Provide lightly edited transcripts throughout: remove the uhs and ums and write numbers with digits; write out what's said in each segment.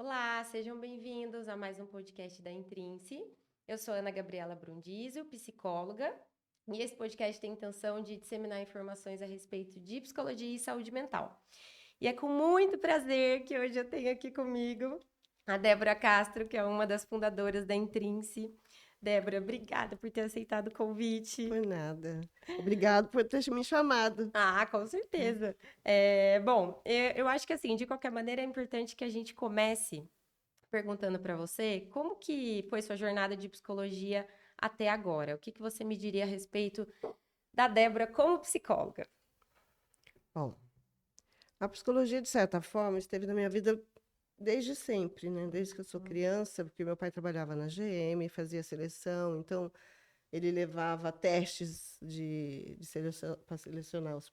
Olá, sejam bem-vindos a mais um podcast da Intrinse. Eu sou Ana Gabriela Brundizio, psicóloga, e esse podcast tem a intenção de disseminar informações a respeito de psicologia e saúde mental. E é com muito prazer que hoje eu tenho aqui comigo a Débora Castro, que é uma das fundadoras da Intrinse. Débora, obrigada por ter aceitado o convite. Por nada. Obrigado por ter me chamado. Ah, com certeza. Bom, eu acho que assim, de qualquer maneira, é importante que a gente comece perguntando para você como que foi sua jornada de psicologia até agora. O que que você me diria a respeito da Débora como psicóloga? Bom, a psicologia, de certa forma, esteve na minha vida desde sempre, né? Desde que eu sou criança, porque meu pai trabalhava na GM, fazia seleção, então ele levava testes de seleção para selecionar os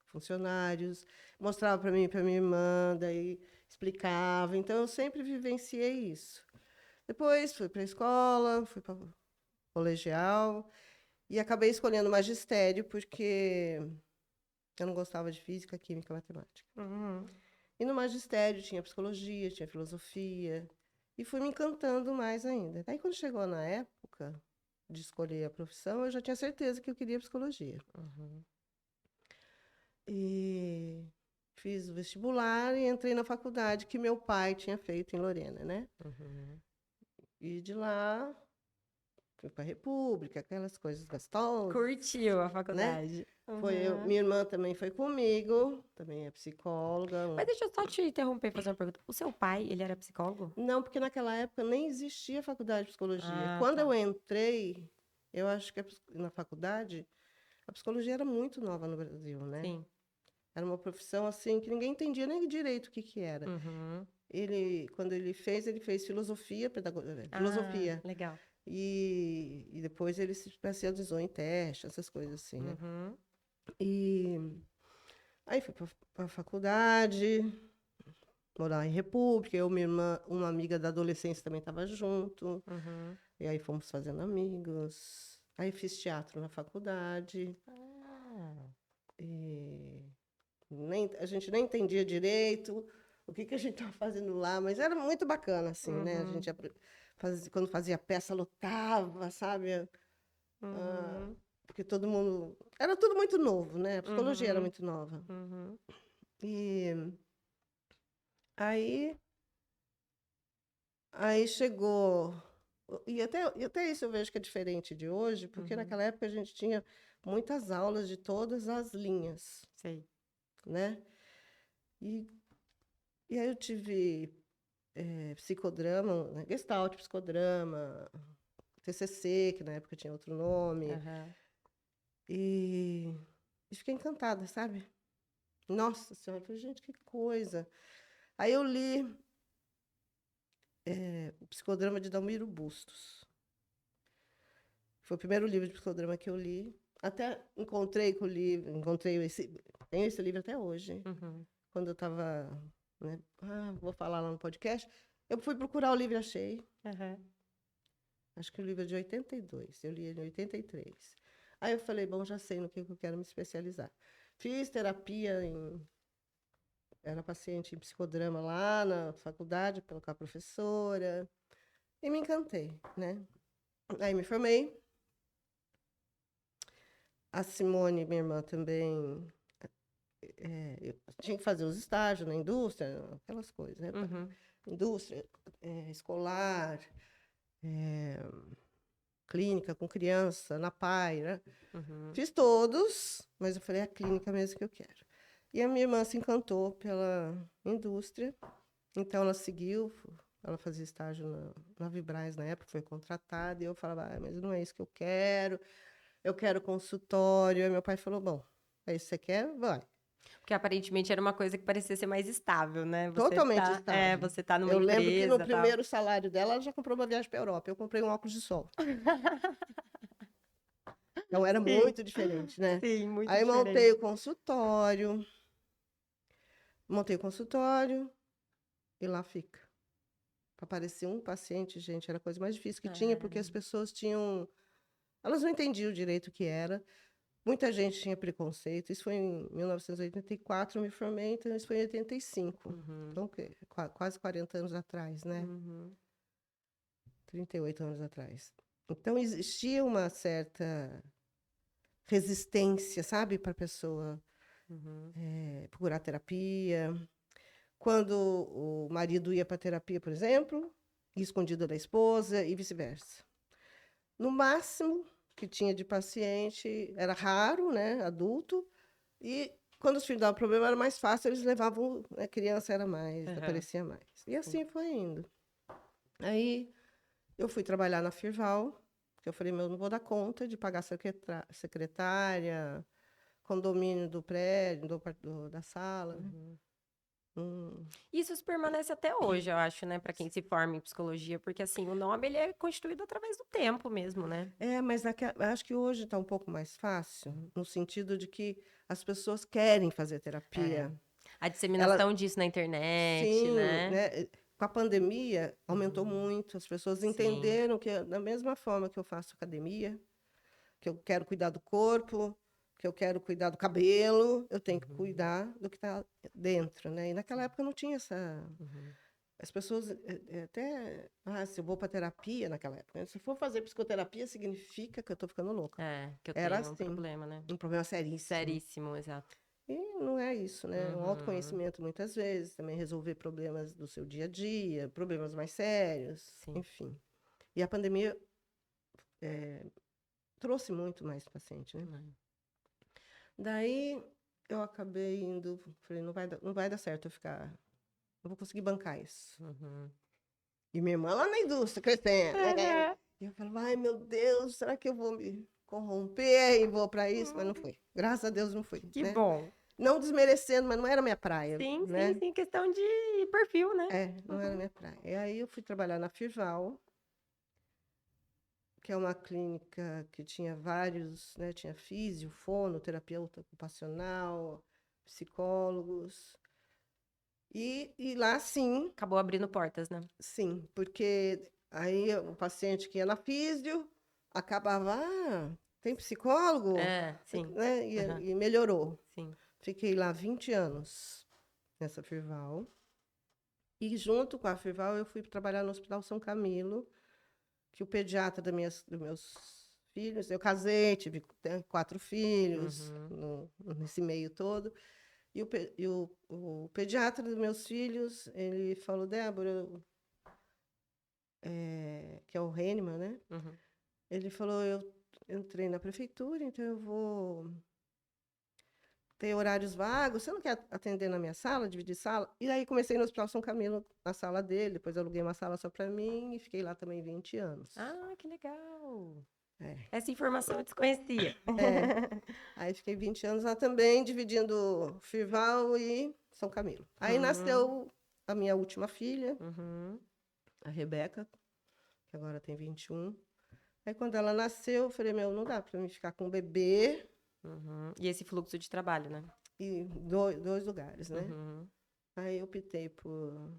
funcionários, mostrava para mim e para minha irmã, daí explicava. Então eu sempre vivenciei isso. Depois fui para a escola, fui para o colegial e acabei escolhendo magistério porque eu não gostava de física, química, matemática. Uhum. E no magistério tinha psicologia, tinha filosofia, e fui me encantando mais ainda. Daí, quando chegou na época de escolher a profissão, eu já tinha certeza que eu queria psicologia. Uhum. E fiz o vestibular e entrei na faculdade que meu pai tinha feito em Lorena, né? Uhum. E de lá fui para a República, aquelas coisas gostosas, Curtiu a né? faculdade? Uhum. Minha irmã também foi comigo, também é psicóloga. Mas deixa eu só te interromper e fazer uma pergunta. O seu pai, ele era psicólogo? Não, porque naquela época nem existia faculdade de psicologia. Ah, Quando tá. eu entrei, eu acho que na faculdade, a psicologia era muito nova no Brasil, né? Sim. Era uma profissão assim que ninguém entendia nem direito o que que era. Uhum. Quando ele fez filosofia, Ah, filosofia. legal. E depois ele se especializou em teste, essas coisas assim, né? Uhum. E aí fui para a faculdade, morar em República, eu, minha irmã, uma amiga da adolescência também estava junto. Uhum. E aí fomos fazendo amigos. Aí fiz teatro na faculdade. Ah. E a gente nem entendia direito o que que a gente estava fazendo lá, mas era muito bacana, assim, né? A Uhum. gente quando fazia peça, lotava, sabe? Ah, Uhum. porque todo mundo. Era tudo muito novo, né? A psicologia era Uhum. muito nova. Uhum. E aí, aí chegou. E até isso eu vejo que é diferente de hoje, porque Uhum. naquela época a gente tinha muitas aulas de todas as linhas, Sei. né? E, e aí eu tive psicodrama, né? Gestalt, psicodrama, TCC, que na época tinha outro nome, Aham. e, e fiquei encantada, sabe? Nossa Senhora, eu falei, gente, que coisa. Aí eu li o psicodrama de Dalmiro Bustos. Foi o primeiro livro de psicodrama que eu li. Até encontrei com o livro, tenho esse livro até hoje. Uhum. Quando eu estava, né, vou falar lá no podcast, eu fui procurar o livro e achei. Aham. Acho que o livro é de 82, eu li ele em 83. Aí eu falei, bom, já sei no que eu quero me especializar. Fiz terapia era paciente em psicodrama lá na faculdade, com a professora, e me encantei, né? Aí me formei. A Simone, minha irmã, também eu tinha que fazer os estágios na indústria, aquelas coisas, né? Uhum. Indústria, escolar, clínica com criança, na PAI, né? Uhum. Fiz todos, mas eu falei, é a clínica mesmo que eu quero. E a minha irmã se encantou pela indústria, então ela seguiu, ela fazia estágio na Vibraz na época, foi contratada, e eu falava, mas não é isso que eu quero consultório. Aí meu pai falou, bom, é isso que você quer? Vai. Porque aparentemente era uma coisa que parecia ser mais estável, né? Totalmente estável. Você tá numa Eu lembro que no empresa, tal. primeiro salário dela, ela já comprou uma viagem para a Europa. Eu comprei um óculos de sol. Então era Sim, muito diferente, né? sim, muito Aí diferente. montei o consultório e lá fica. Para aparecer um paciente, gente, era a coisa mais difícil que tinha, porque as É. pessoas tinham. Elas não entendiam direito o que era. Muita gente tinha preconceito. Isso foi em 1984, eu me formei, então isso foi em 85. Uhum. Então, quase 40 anos atrás, né? Uhum. 38 anos atrás. Então, existia uma certa resistência, sabe, para a pessoa Uhum. procurar terapia. Quando o marido ia para terapia, por exemplo, ia escondido da esposa e vice-versa. No máximo que tinha de paciente, era raro, né, adulto, e quando os filhos davam problema era mais fácil, eles levavam, a criança era mais, Aham. aparecia mais. E Sim. assim foi indo. Aí eu fui trabalhar na Firval, que eu falei, meu, não vou dar conta de pagar secretária, condomínio do prédio, da sala, né? Uhum. Hum, Isso permanece até hoje, eu acho, né, para quem se forma em psicologia, porque assim, o nome ele é constituído através do tempo mesmo, né? mas acho que hoje está um pouco mais fácil, no sentido de que as pessoas querem fazer É. terapia. A Ela, disseminação disso na internet, sim, né? né? Com a pandemia, aumentou muito. As pessoas Sim. entenderam que, da mesma forma que eu faço academia, que eu quero cuidar do corpo, que eu quero cuidar do cabelo, eu tenho que Uhum. cuidar do que está dentro, né? E naquela época não tinha essa. Uhum. As pessoas até. Ah, se eu vou para terapia naquela época, né? Se eu for fazer psicoterapia, significa que eu estou ficando louca. Que eu Era tenho um assim, problema, né? um problema seríssimo. Seríssimo, exato. E não é isso, né? Um Uhum. autoconhecimento, muitas vezes, também resolver problemas do seu dia a dia, problemas mais sérios, Sim. enfim. E a pandemia trouxe muito mais paciente, né? Uhum. Daí eu acabei indo, falei, não vai dar certo eu ficar, não vou conseguir bancar isso. Uhum. E minha irmã lá na indústria, crescendo, né? Uhum. E eu falava, ai meu Deus, será que eu vou me corromper e vou para isso? Mas não foi. Graças a Deus não fui, Que né? bom. Não desmerecendo, mas não era minha praia, Sim, sim, né? sim, questão de perfil, né? Não era Uhum. minha praia. E aí eu fui trabalhar na Firval, que é uma clínica que tinha vários, né? Tinha físio, fono, terapeuta ocupacional, psicólogos. E lá Acabou abrindo portas, né? sim, porque aí o paciente que ia na físio acabava, tem psicólogo, Sim. né? Aham. E melhorou. Sim. Fiquei lá 20 anos nessa Firval. E junto com a Firval eu fui trabalhar no Hospital São Camilo, que o pediatra dos meus filhos, eu casei, tive 4 filhos Uhum. nesse meio todo. O pediatra dos meus filhos, ele falou, Débora, que é o Hahnemann, né? Uhum. Ele falou, eu entrei na prefeitura, então eu vou ter horários vagos, você não quer atender na minha sala, dividir sala? E aí comecei no Hospital São Camilo, na sala dele, depois aluguei uma sala só para mim e fiquei lá também 20 anos. Ah, que legal. É. Essa informação eu desconhecia. Aí fiquei 20 anos lá também, dividindo Firval e São Camilo. Aí Uhum. nasceu a minha última filha, Uhum. a Rebeca, que agora tem 21. Aí quando ela nasceu, eu falei, meu, não dá para mim ficar com um bebê Uhum. E esse fluxo de trabalho, né? e dois lugares, né? Uhum. Aí eu optei por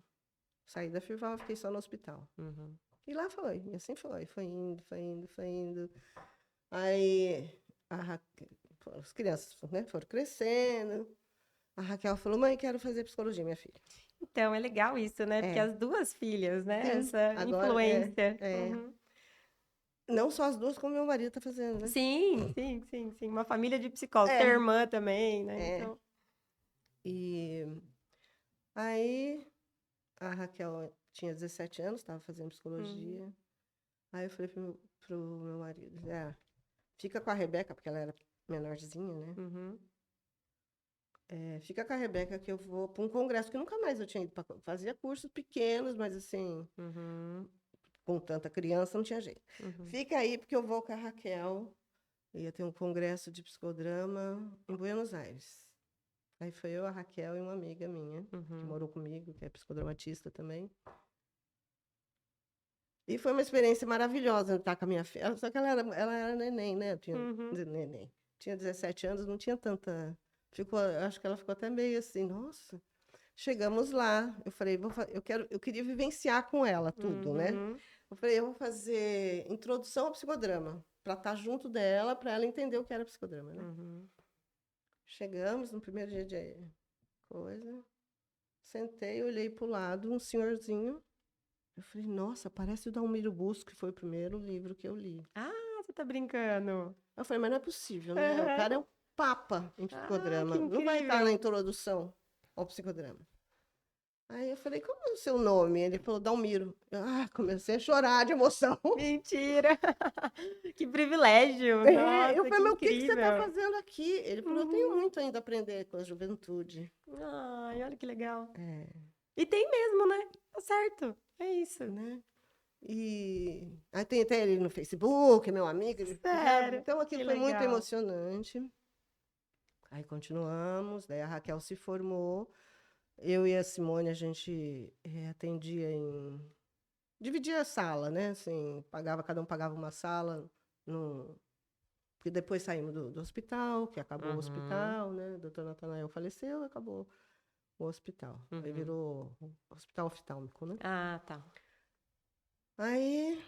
sair da Firval, fiquei só no hospital. Uhum. E lá foi, e assim foi, foi indo, foi indo, foi indo. Aí as crianças, né, foram crescendo. A Raquel falou, mãe, quero fazer psicologia, minha filha. Então, é legal isso, né? Porque É, as duas filhas, né? sim, Essa agora influência. Uhum. não só as duas, como meu marido está fazendo, né? Sim, sim, sim, sim. Uma família de psicólogos. Tem É, irmã também, né? é. Então. E aí a Raquel tinha 17 anos, estava fazendo Uhum. psicologia. Aí eu falei pro meu marido, fica com a Rebeca, porque ela era menorzinha, né? Uhum. Fica com a Rebeca que eu vou para um congresso que nunca mais eu tinha ido para. Fazia cursos pequenos, mas assim, Uhum. com tanta criança não tinha jeito. Uhum. Fica aí porque eu vou com a Raquel. Ia ter um congresso de psicodrama em Buenos Aires. Aí foi eu, a Raquel e uma amiga minha, que Uhum. morou comigo, que é psicodramatista também. E foi uma experiência maravilhosa estar com a minha filha. Só que ela era neném, né? Uhum. Neném. Tinha 17 anos, não tinha tanta. Acho que ela ficou até meio assim, nossa. Chegamos lá, eu falei, eu queria vivenciar com ela tudo, né? Uhum. Eu falei, eu vou fazer introdução ao psicodrama. para estar junto dela, para ela entender o que era psicodrama, né? Uhum. Chegamos no primeiro dia de coisa, sentei, olhei para o lado, um senhorzinho. Eu falei, nossa, parece o Dalmiro Busco, que foi o primeiro livro que eu li. Ah, você tá brincando. Eu falei, mas não é possível, né? O Aham. cara é um papa em Ah, que psicodrama. Não vai estar na incrível. introdução ao psicodrama. Aí eu falei, como é o seu nome? Ele falou, Dalmiro. Comecei a chorar de emoção. Mentira. Que privilégio. Eu Nossa, falei, que mas o que você está incrível. fazendo aqui? Ele falou, eu tenho Uhum. muito ainda a aprender com a juventude. Ai, olha que legal. É, E tem mesmo, né? Tá certo. É isso. né? E aí tem até ele no Facebook, meu amigo, sabe? Sério. Então Que aquilo foi muito legal. emocionante. Aí continuamos, daí a Raquel se formou. Eu e a Simone, a gente atendia em... Dividia a sala, né? Assim, cada um pagava uma sala. No... Porque depois saímos do hospital, que acabou o Uhum. hospital, né? O doutor Natanael faleceu, acabou o hospital. Aí Uhum. virou hospital oftálmico, né? Ah, tá. Aí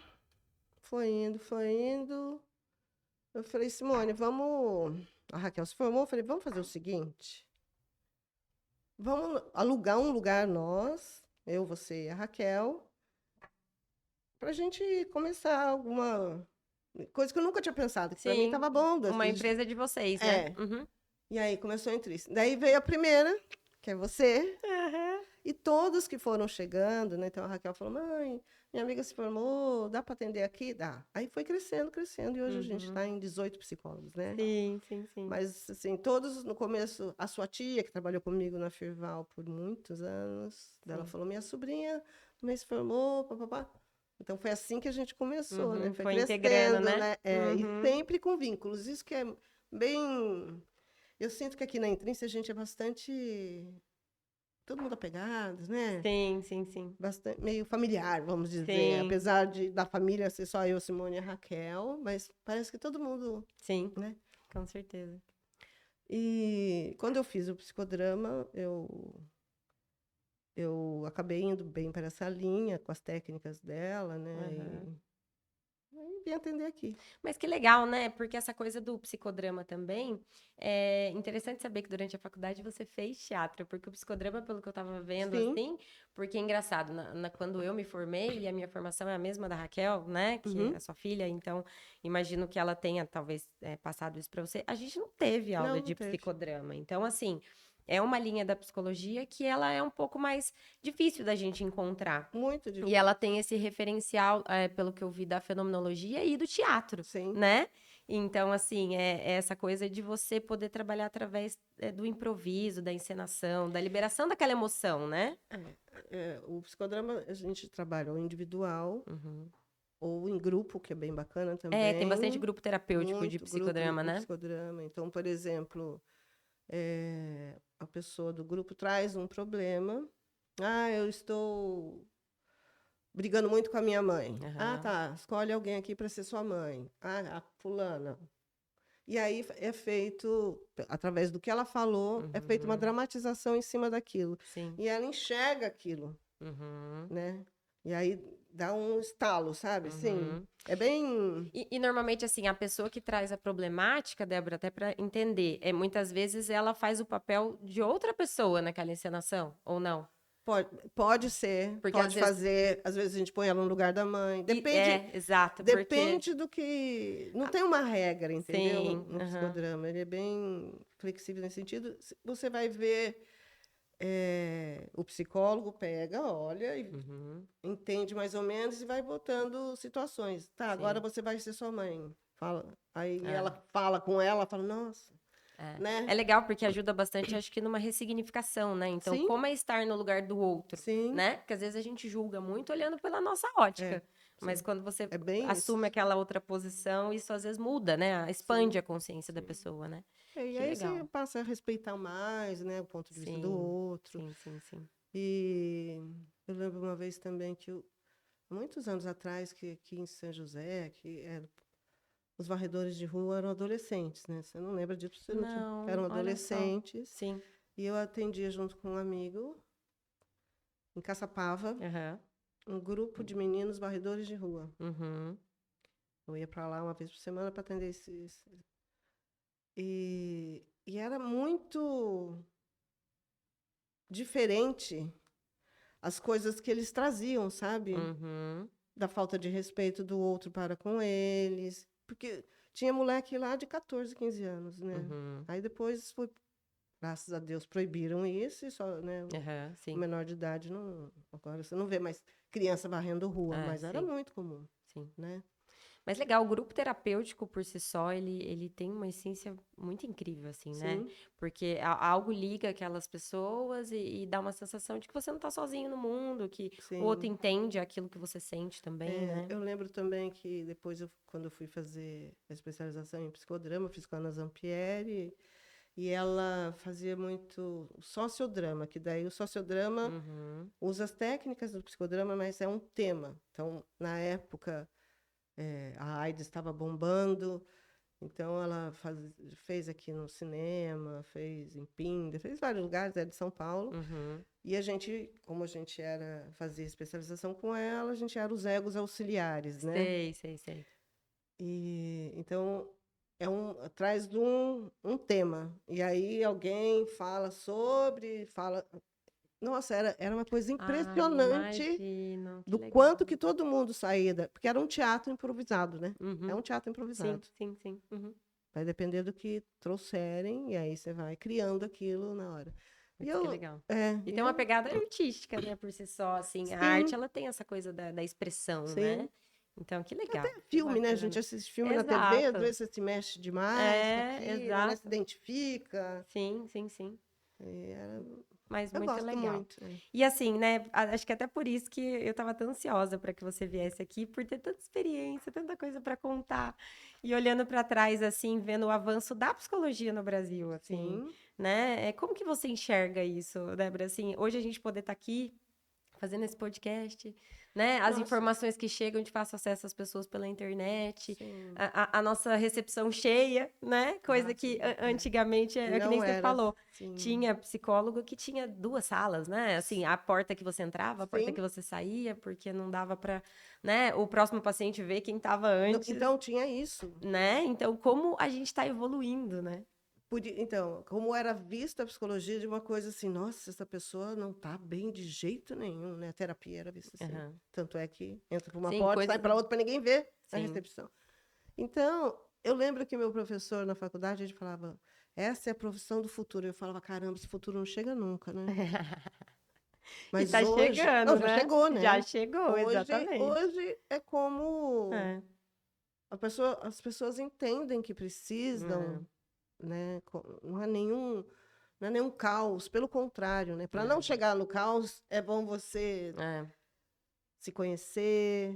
foi indo, foi indo. Eu falei, Simone, vamos... A Raquel se formou, eu falei, vamos fazer o seguinte... Vamos alugar um lugar nós, eu, você e a Raquel, para a gente começar alguma coisa que eu nunca tinha pensado, que para mim Sim. estava bom. Uma empresa de vocês, né? É. Uhum. E aí começou entre isso. Daí veio a primeira, que é você, Aham. e todos que foram chegando, né? Então a Raquel falou: mãe, minha amiga se formou, dá para atender aqui? Dá. Aí foi crescendo, crescendo, e hoje a gente Uhum. está em 18 psicólogos, né? Sim, sim, sim. Mas, assim, todos no começo, a sua tia, que trabalhou comigo na Firval por muitos anos, ela Sim. falou: minha sobrinha também se formou, papapá. Então foi assim que a gente começou, né? Uhum. Foi Foi integrando, crescendo, né? né? E Uhum. sempre com vínculos. Isso que é bem. Eu sinto que aqui na Intrínseca a gente é bastante. Todo mundo apegado, né? Sim, sim, sim. Bastante, meio familiar, vamos dizer. Sim, Apesar da família ser só eu, Simone e a Raquel, mas parece que todo mundo, sim, né? com certeza. E quando eu fiz o psicodrama, eu acabei indo bem para essa linha, com as técnicas dela, né? Aham. E aí vim atender aqui. Mas que legal, né? Porque essa coisa do psicodrama também é interessante saber que durante a faculdade você fez teatro, porque o psicodrama, pelo que eu tava vendo, Sim. assim, porque é engraçado, quando eu me formei, e a minha formação é a mesma da Raquel, né? Que é Uhum. a sua filha, então imagino que ela tenha talvez passado isso pra você. A gente não teve aula Não, não de teve. psicodrama. Então, assim, é uma linha da psicologia que ela é um pouco mais difícil da gente encontrar. Muito E difícil. ela tem esse referencial, pelo que eu vi, da fenomenologia e do teatro, Sim. né? Então, assim, é essa coisa de você poder trabalhar através do improviso, da encenação, da liberação daquela emoção, né? O psicodrama a gente trabalha ou individual Uhum. ou em grupo, que é bem bacana É, tem bastante também. grupo terapêutico de Muito grupo psicodrama, de né? psicodrama. Então, por exemplo, a pessoa do grupo traz um problema. Eu estou brigando muito com a minha mãe. Aham. Tá, escolhe alguém aqui para ser sua mãe. A fulana. E aí é feito, através do que ela falou, é feita uma Uhum. dramatização em cima daquilo. Sim. E ela enxerga aquilo, Uhum. né? E aí dá um estalo, sabe? Sim. Uhum. É bem. E normalmente, assim, a pessoa que traz a problemática, Débora, até para entender, muitas vezes ela faz o papel de outra pessoa naquela encenação, ou não? Pode ser, Porque às pode vezes. fazer. Às vezes a gente põe ela no lugar da mãe. Depende, Exato, porque. depende do que. Não tem uma regra, entendeu? Sim, No aham. psicodrama. Ele é bem flexível nesse sentido. Você vai ver. O psicólogo pega, olha e Uhum, entende mais ou menos e vai botando situações. Tá, agora sim. você vai ser sua mãe. Fala. Aí ela É, fala com ela, fala, nossa, é. né? É legal porque ajuda bastante, acho que, numa ressignificação, né? Então, Sim, como é estar no lugar do outro, sim, né? Porque às vezes a gente julga muito olhando pela nossa é, ótica. Mas sim. quando você É bem isso. assume aquela outra posição, isso às vezes muda, né? Expande Sim, a consciência da sim. pessoa, né? E Que aí você legal. passa a respeitar mais, né, o ponto de vista do Sim, outro. sim, sim, sim. E eu lembro uma vez também que, muitos anos atrás, que aqui em São José, os varredores de rua eram adolescentes, né? Você não lembra disso, você não tinha. Não, Eram olha só. adolescentes. Sim. E eu atendia junto com um amigo, em Caçapava, Aham. um grupo de meninos varredores de rua. Uhum. Eu ia para lá uma vez por semana para atender esses. E era muito diferente as coisas que eles traziam, sabe? Uhum. Da falta de respeito do outro para com eles. Porque tinha moleque lá de 14, 15 anos, né? Uhum. Aí depois foi, graças a Deus, proibiram isso, e só, né? Aham, O sim. menor de idade não. Agora você não vê mais criança varrendo rua, Ah, mas era sim, muito comum, sim. né? Mas legal, o grupo terapêutico por si só, ele tem uma essência muito incrível, assim, né? Sim, Porque algo liga aquelas pessoas e dá uma sensação de que você não tá sozinho no mundo, que o outro sim. entende aquilo que você sente também, É, né? eu lembro também que depois, quando eu fui fazer a especialização em psicodrama, eu fiz com a Ana Zampieri, e ela fazia muito sociodrama, que daí o sociodrama Uhum. usa as técnicas do psicodrama, mas é um tema. Então, na época, a AIDS estava bombando, então ela fez aqui no cinema, fez em Pinda, fez vários lugares, é de São Paulo. Uhum. E a gente, como a gente fazia especialização com ela, a gente era os egos auxiliares, né? Sei, sei, sei. E então traz um tema. E aí alguém fala. Nossa, era uma coisa Ai, impressionante imagino, que do legal. quanto que todo mundo saía, porque era um teatro improvisado, né? É Uhum. um teatro Sim, improvisado. sim, sim. Uhum. Vai depender do que trouxerem, e aí você vai criando aquilo na hora. E Putz, que eu, legal. é, E e tem uma eu, pegada artística, né, por si só, assim. A arte, sim, ela tem essa coisa da expressão, né? sim. Então, que Até legal, que filme, né? A bacana. gente assiste filme na TV, às Exato. vezes você se mexe demais com É, aquilo, né? Se exato. identifica. Sim, sim, sim. E Mas eu muito gosto legal. muito. É. E assim, né, acho que até por isso que eu tava tão ansiosa para que você viesse aqui, por ter tanta experiência, tanta coisa para contar. E olhando para trás, assim, vendo o avanço da psicologia no Brasil, assim, Sim, né? Como que você enxerga isso, Débora? Assim, hoje a gente poder estar aqui fazendo esse podcast, né? As nossa, informações que chegam de fácil acesso às pessoas pela internet, sim. a nossa recepção cheia, né? Coisa Ah, que sim. antigamente, é que nem Não você era falou, assim. tinha psicólogo que tinha duas salas, né? Assim, a porta que você entrava, a porta Sim. que você saía, porque não dava para, né? O próximo paciente ver quem estava antes, Então, tinha isso. né? Então, como a gente está evoluindo, né? Então, como era vista a psicologia de uma coisa assim, nossa, essa pessoa não está bem de jeito nenhum, né? A terapia era vista assim. Aham. Tanto é que entra por uma Sim, porta, sai coisas. para outra para ninguém ver a Sim. recepção. Então, eu lembro que meu professor na faculdade, ele falava, essa é a profissão do futuro. Eu falava, caramba, esse futuro não chega nunca, né? E Mas tá hoje, não, chegando, já né? chegou, Já né? chegou, Hoje, exatamente. hoje é como É, as pessoas entendem que é, precisam, né? Não é nenhum caos, pelo contrário, né? Para não chegar no caos, é bom você é, se conhecer,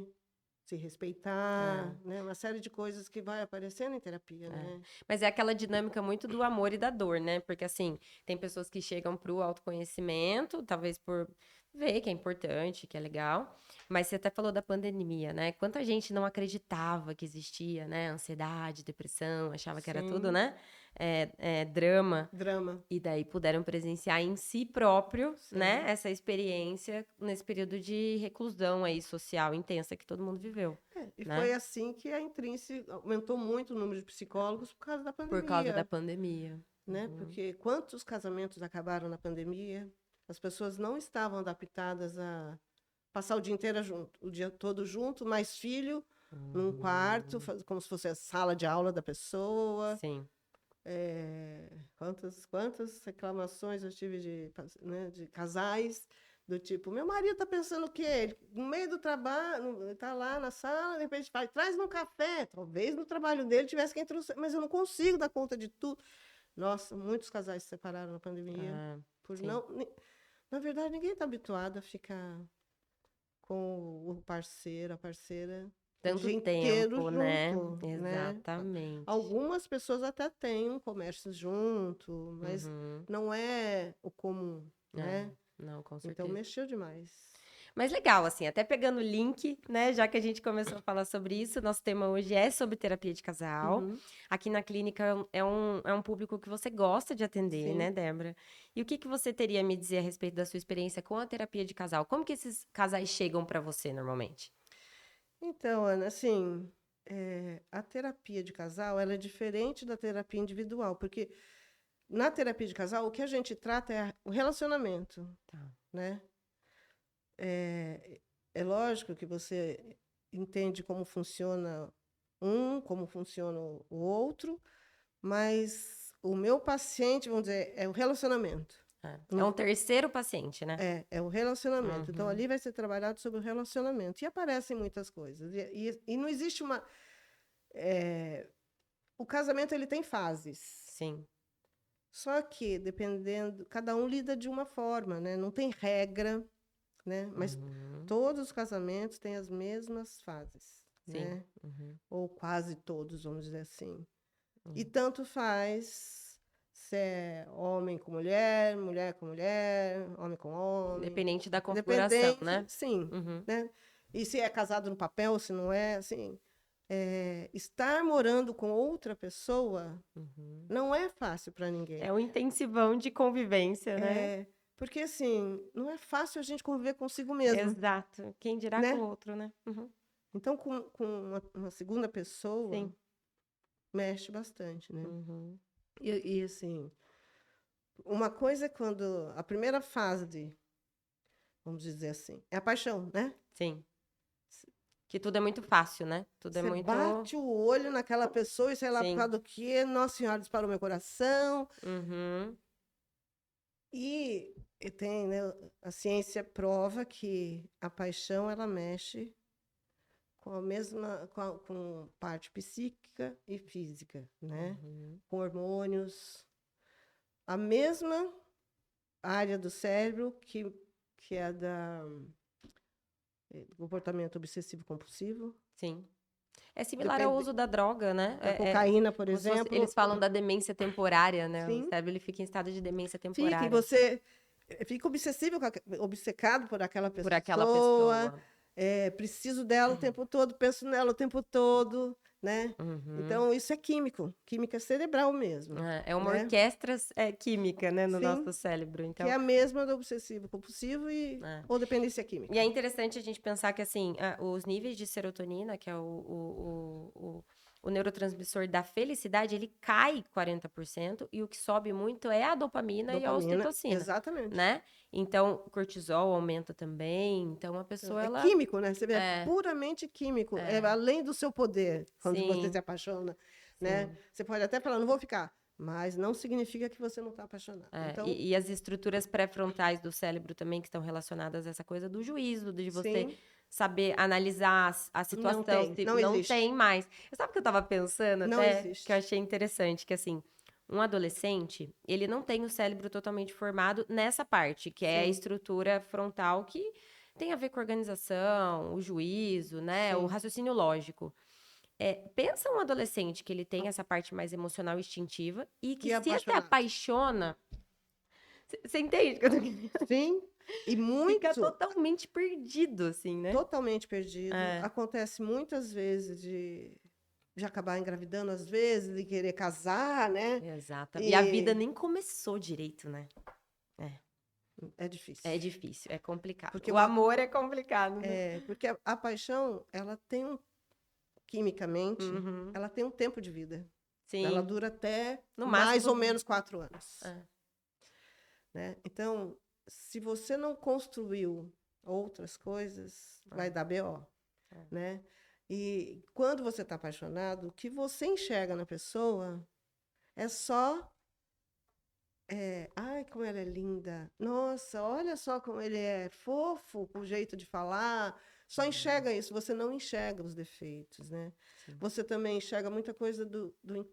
se é, respeitar, é. né? Uma série de coisas que vai aparecendo em terapia, É. né? Mas é aquela dinâmica muito do amor e da dor, né? Porque assim, tem pessoas que chegam pro autoconhecimento, talvez por ver que é importante, que é legal. Mas você até falou da pandemia, né? Quanta gente não acreditava que existia, né? Ansiedade, depressão, achava que era tudo, Sim, né? Drama. drama, E daí puderam presenciar em si próprio, né? sim. Essa experiência nesse período de reclusão aí social intensa que todo mundo viveu, E né? foi assim que a Intrinse aumentou muito o número de psicólogos por causa da Por causa da pandemia, pandemia. né? Uhum. Porque quantos casamentos acabaram na pandemia? As pessoas não estavam adaptadas a passar o dia inteiro junto, o dia todo junto, mais filho num quarto, Uhum. como se fosse a sala de aula da pessoa. Sim. Quantas reclamações eu tive né, de casais do tipo, meu marido está pensando o quê? Ele, no meio do trabalho, está lá na sala, de repente faz, traz um café. Talvez no trabalho dele tivesse quem trouxe, mas eu não consigo dar conta de tudo. Nossa, muitos casais se separaram na pandemia Ah, por sim. não. Na verdade, ninguém está habituado a ficar com o parceiro, a parceira, o Tanto dia inteiro tempo, né? junto, né? Exatamente. Algumas pessoas até têm um comércio junto, mas Uhum. não é o comum, É, né? não, com Então certeza. mexeu demais. Mas legal, assim, até pegando o link, né? Já que a gente começou a falar sobre isso, nosso tema hoje é sobre terapia de casal. Uhum, Aqui na clínica é um público que você gosta de atender, sim. né, Débora? E o que que você teria a me dizer a respeito da sua experiência com a terapia de casal? Como que esses casais chegam para você normalmente? Então, Ana, assim. a terapia de casal, ela é diferente da terapia individual, porque na terapia de casal, o que a gente trata é o relacionamento, Tá. né? É lógico que você entende como funciona como funciona o outro, mas o meu paciente, vamos dizer, é o relacionamento. É um terceiro paciente, né? É o relacionamento. Então, Uhum. ali vai ser trabalhado sobre o relacionamento. E aparecem muitas coisas. E não existe uma... O casamento, ele tem fases. Sim. Só que, dependendo... Cada um lida de uma forma, né? Não tem regra, né? Mas todos os casamentos têm as mesmas fases, Sim. né? Uhum. Ou quase todos, vamos dizer assim. E Uhum. tanto faz se é homem com mulher, mulher com mulher, homem com homem. Independente da configuração, né? Sim, Uhum. né? E se é casado no papel, se não é, assim, estar morando com outra pessoa não é fácil para ninguém. É um intensivão de convivência, né? Porque, assim, não é fácil a gente conviver consigo mesmo, Exato. Quem dirá com o né? outro, né? Uhum. Então, com uma segunda pessoa, Sim. mexe bastante, né? Uhum. Assim, uma coisa é quando a primeira fase, vamos dizer assim, é a paixão, né? Sim. Que tudo é muito fácil, né? Tudo é Você muito... bate o olho naquela pessoa e sei lá por Sim. causa do quê, Nossa Senhora, disparou meu coração. Uhum. E tem, né, a ciência prova que a paixão, ela mexe com a mesma, com parte psíquica e física, né? Com hormônios. A mesma área do cérebro que é do comportamento obsessivo compulsivo. Sim. É similar ao uso da droga, né? A cocaína, por Como se fosse- exemplo. eles falam da demência temporária, né? O Sim, cérebro ele fica em estado de demência fica. E temporária você fica obcecado por aquela por aquela pessoa. pessoa. Preciso dela o tempo todo, penso nela o tempo todo, né? Uhum. Então, isso é químico. Química cerebral mesmo, É uma né? orquestra química, né, no Sim, nosso cérebro. que é Então, a mesma do obsessivo compulsivo é. ou dependência química. E é interessante a gente pensar que, assim, os níveis de serotonina, que é o neurotransmissor da felicidade, ele cai 40%, e o que sobe muito é a dopamina e a Dopamina, ocitocina, exatamente. né? Então, o cortisol aumenta também. Então, a pessoa, É ela... químico, né? Você vê, é É, puramente químico. É é. além do seu poder, quando você se Sim, apaixona, né? sim. Você pode até falar, não vou ficar, mas não significa que você não está apaixonado. Então, E as estruturas pré-frontais do cérebro também, que estão relacionadas a essa coisa do juízo, de você sim, saber analisar a não situação, tem, se não não existe. tem mais. Sabe o que eu tava pensando Não até, que eu existe. achei interessante? Que assim, um adolescente, ele não tem o cérebro totalmente formado nessa parte, que é a Sim, estrutura frontal, que tem a ver com a organização, o juízo, né? O sim. raciocínio lógico. Pensa um adolescente que ele tem essa parte mais emocional e instintiva e que E se se apaixonado. apaixona. Você entende o que eu tô querendo? Sim, e Fica muito, totalmente perdido, assim, né? totalmente perdido. É, Acontece muitas vezes de acabar engravidando, às vezes, de querer casar, né? exato. E a vida E nem começou direito, né? é É difícil. difícil, é complicado. Porque O amor é complicado, né? porque a paixão, ela tem quimicamente, Uhum. ela tem um tempo de vida. Ela Sim, dura até no mais ou máximo. menos 4 anos, É. né? Então, se você não construiu outras coisas, vai dar BO, né? E quando você está apaixonado, o que você enxerga na pessoa é só ai, como ela é linda. Nossa, olha só como ele é fofo, com o jeito de falar. Só enxerga isso, você não enxerga os defeitos, né? Sim. Você também enxerga muita coisa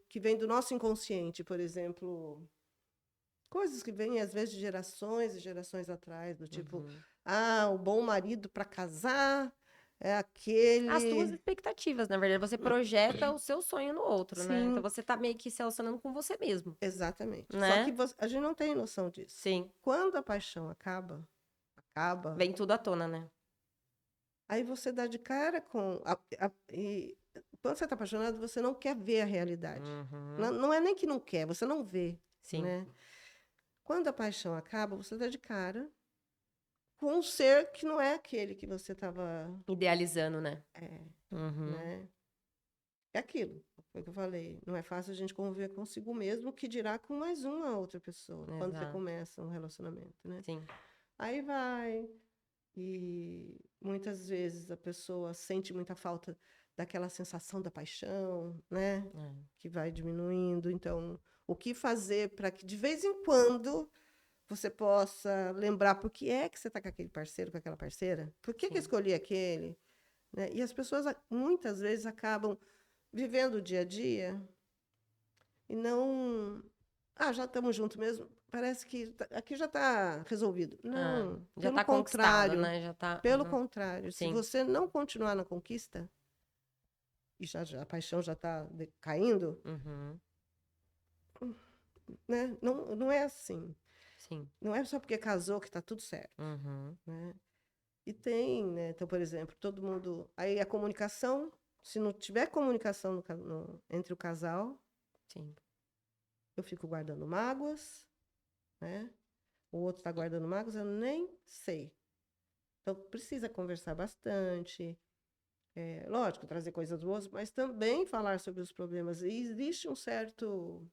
que vem do nosso inconsciente, por exemplo, coisas que vêm às vezes de gerações e gerações atrás, do tipo, o bom marido para casar é As tuas aquele. expectativas, na verdade, você projeta o seu sonho no outro, né? Então Sim, você tá meio que se relacionando com você mesmo, exatamente. Só que né? a gente não tem noção disso. Sim. Quando a paixão acaba, Vem tudo à tona, né? aí você dá de cara com. E quando você está apaixonado, você não quer ver a realidade. Uhum. Não é nem que não quer, você não vê, Sim. né? Quando a paixão acaba, você dá de cara com um ser que não é aquele que você estava, Idealizando, né? é, Uhum. né? é aquilo. Foi o que eu falei. Não é fácil a gente conviver consigo mesmo, que dirá com mais uma outra pessoa, quando você Exato. começa um relacionamento, né? Sim. Aí vai, e muitas vezes a pessoa sente muita falta daquela sensação da paixão, né? É. Que vai diminuindo. Então, o que fazer para que de vez em quando você possa lembrar por que é que você está com aquele parceiro, com aquela parceira? Por que eu Sim. escolhi aquele? Né? E as pessoas muitas vezes acabam vivendo o dia a dia e não. Ah, já estamos juntos mesmo. Parece que aqui já está resolvido. Ah, Não, já pelo tá conquistado, contrário. né? Já tá. Pelo Uhum. contrário, se Sim. você não continuar na conquista, e a paixão já está caindo, Uhum. né? Não, não é assim. Sim. Não é só porque casou que está tudo certo, Uhum. né? E tem, né? Então, por exemplo, todo mundo. Aí a comunicação, se não tiver comunicação entre o casal, Sim. eu fico guardando mágoas, né? O outro está guardando mágoas, eu nem sei. Então, precisa conversar bastante. É, lógico, trazer coisas boas, mas também falar sobre os problemas. E existe um certo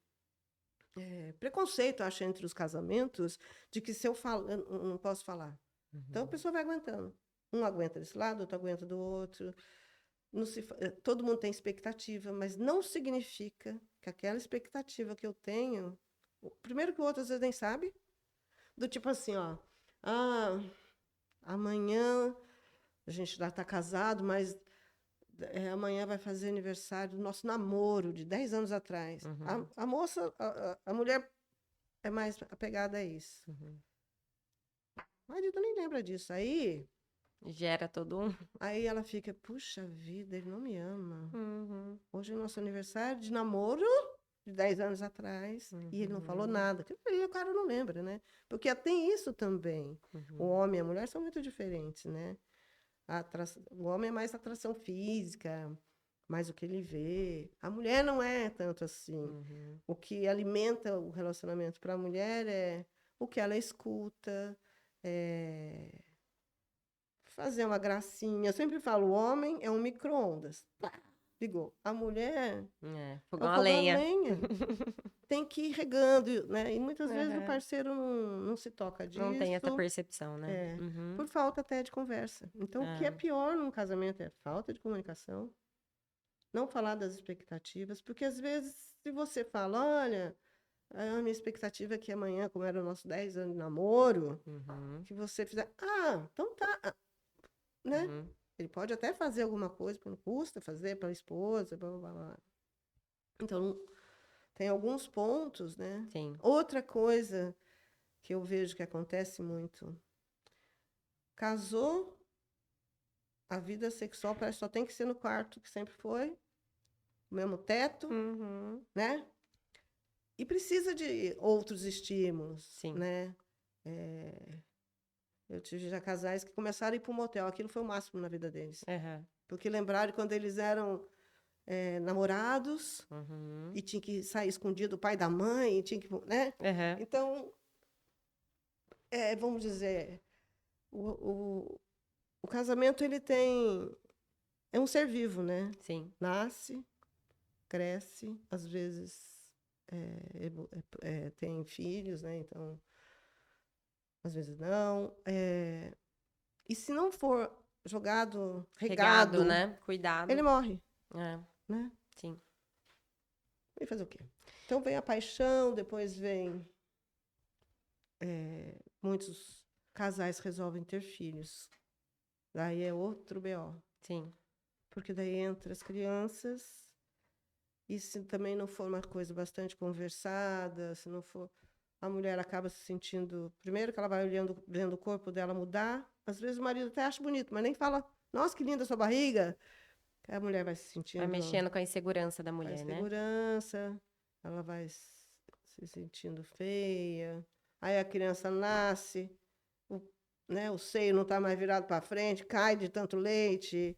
preconceito, acho, entre os casamentos, de que se eu falo, eu não posso falar. Então, a Uhum. pessoa vai aguentando. Um aguenta desse lado, outro aguenta do outro. Não todo mundo tem expectativa, mas não significa que aquela expectativa que eu tenho. Primeiro que o outro às vezes nem sabe, do tipo assim, ó. Ah, amanhã a gente já está casado, mas amanhã vai fazer aniversário do nosso namoro de 10 anos atrás. Uhum. A moça, a mulher é mais apegada a isso. Uhum. O marido nem lembra disso. Gera todo um. Aí ela fica, puxa vida, ele não me ama. Uhum. Hoje é nosso aniversário de namoro de 10 anos atrás. E ele não falou Uhum. nada. Aí o cara não lembra, né? Porque tem isso também. O Uhum. homem e a mulher são muito diferentes, né? O homem é mais atração física, mais o que ele vê. A mulher não é tanto assim. Uhum. O que alimenta o relacionamento para a mulher é o que ela escuta, é fazer uma gracinha. Eu sempre falo, o homem é um micro-ondas. Pá, ligou. A mulher É, é o fogão a fogão a lenha. lenha. Tem que ir regando, né? E muitas vezes o Uhum. parceiro não se toca Não tem essa disso, percepção, né? Uhum. por falta até de conversa. Então, o que é Ah, pior num casamento é falta de comunicação, não falar das expectativas, porque às vezes, se você fala, olha, a minha expectativa é que amanhã, como era o nosso 10 anos de namoro, uhum. que você fizer, então tá, né? Uhum. Ele pode até fazer alguma coisa, porque não custa fazer para a esposa, blá, blá, blá, blá. Então, tem alguns pontos, né? Sim. Outra coisa que eu vejo que acontece muito, casou, a vida sexual parece que só tem que ser no quarto, que sempre foi, o mesmo teto, Uhum. né? E precisa de outros estímulos, Sim. né? É, eu tive já casais que começaram a ir para o motel, aquilo foi o máximo na vida deles. Uhum. Porque lembraram quando eles eram namorados Uhum. e tinha que sair escondido do pai e da mãe, tinha que, né? Uhum. Então, vamos dizer, o, o, o casamento ele é um ser vivo, né? Sim. Nasce, cresce, às vezes tem filhos, né? Então, às vezes não. E se não for jogado, Regado, regado, né? Cuidado. ele morre, É, né? sim. E fazer o quê? Então vem a paixão, depois vem muitos casais resolvem ter filhos. Daí é outro BO. Sim. Porque daí entra as crianças, e se também não for uma coisa bastante conversada, se não for. A mulher acaba se sentindo. Primeiro que ela vai olhando, vendo o corpo dela mudar. Às vezes o marido até acha bonito, mas nem fala, nossa, que linda a sua barriga. A mulher vai se Vai sentindo mexendo com a insegurança da com mulher, né? insegurança, ela vai se sentindo feia. Aí a criança nasce, o, o seio não está mais virado para frente, cai de tanto leite.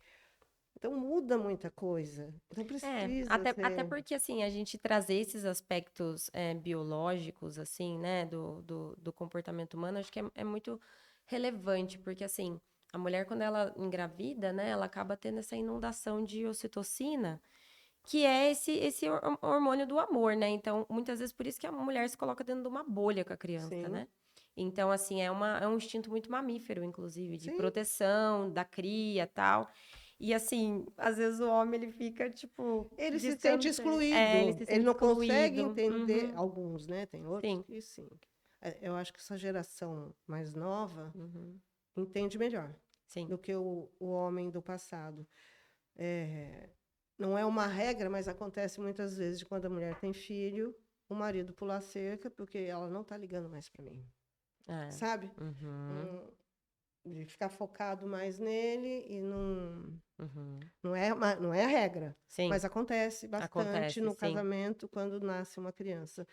Então muda muita coisa. Então É, precisa até ter. porque, assim, a gente trazer esses aspectos biológicos, assim, né, do comportamento humano, acho que é muito relevante, porque, assim, a mulher, quando ela engravida, né, ela acaba tendo essa inundação de ocitocina, que é esse hormônio do amor, né? Então, muitas vezes, por isso que a mulher se coloca dentro de uma bolha com a criança, Sim. né? Então, assim, é um instinto muito mamífero, inclusive, de Sim. proteção, da cria e tal. E, assim, às vezes o homem, ele fica, tipo, Ele se sente distante. É, ele excluído, se ele sente não consegue excluído. entender, Uhum, alguns, né? Tem outros sim. que sim. Eu acho que essa geração mais nova Uhum, entende melhor sim. do que o homem do passado. É, não é uma regra, mas acontece muitas vezes de quando a mulher tem filho, o marido pula a cerca porque ela não está ligando mais para mim, É. sabe? Uhum, De ficar focado mais nele e uhum. não é a regra, Sim, mas acontece bastante acontece, no sim. casamento quando nasce uma criança.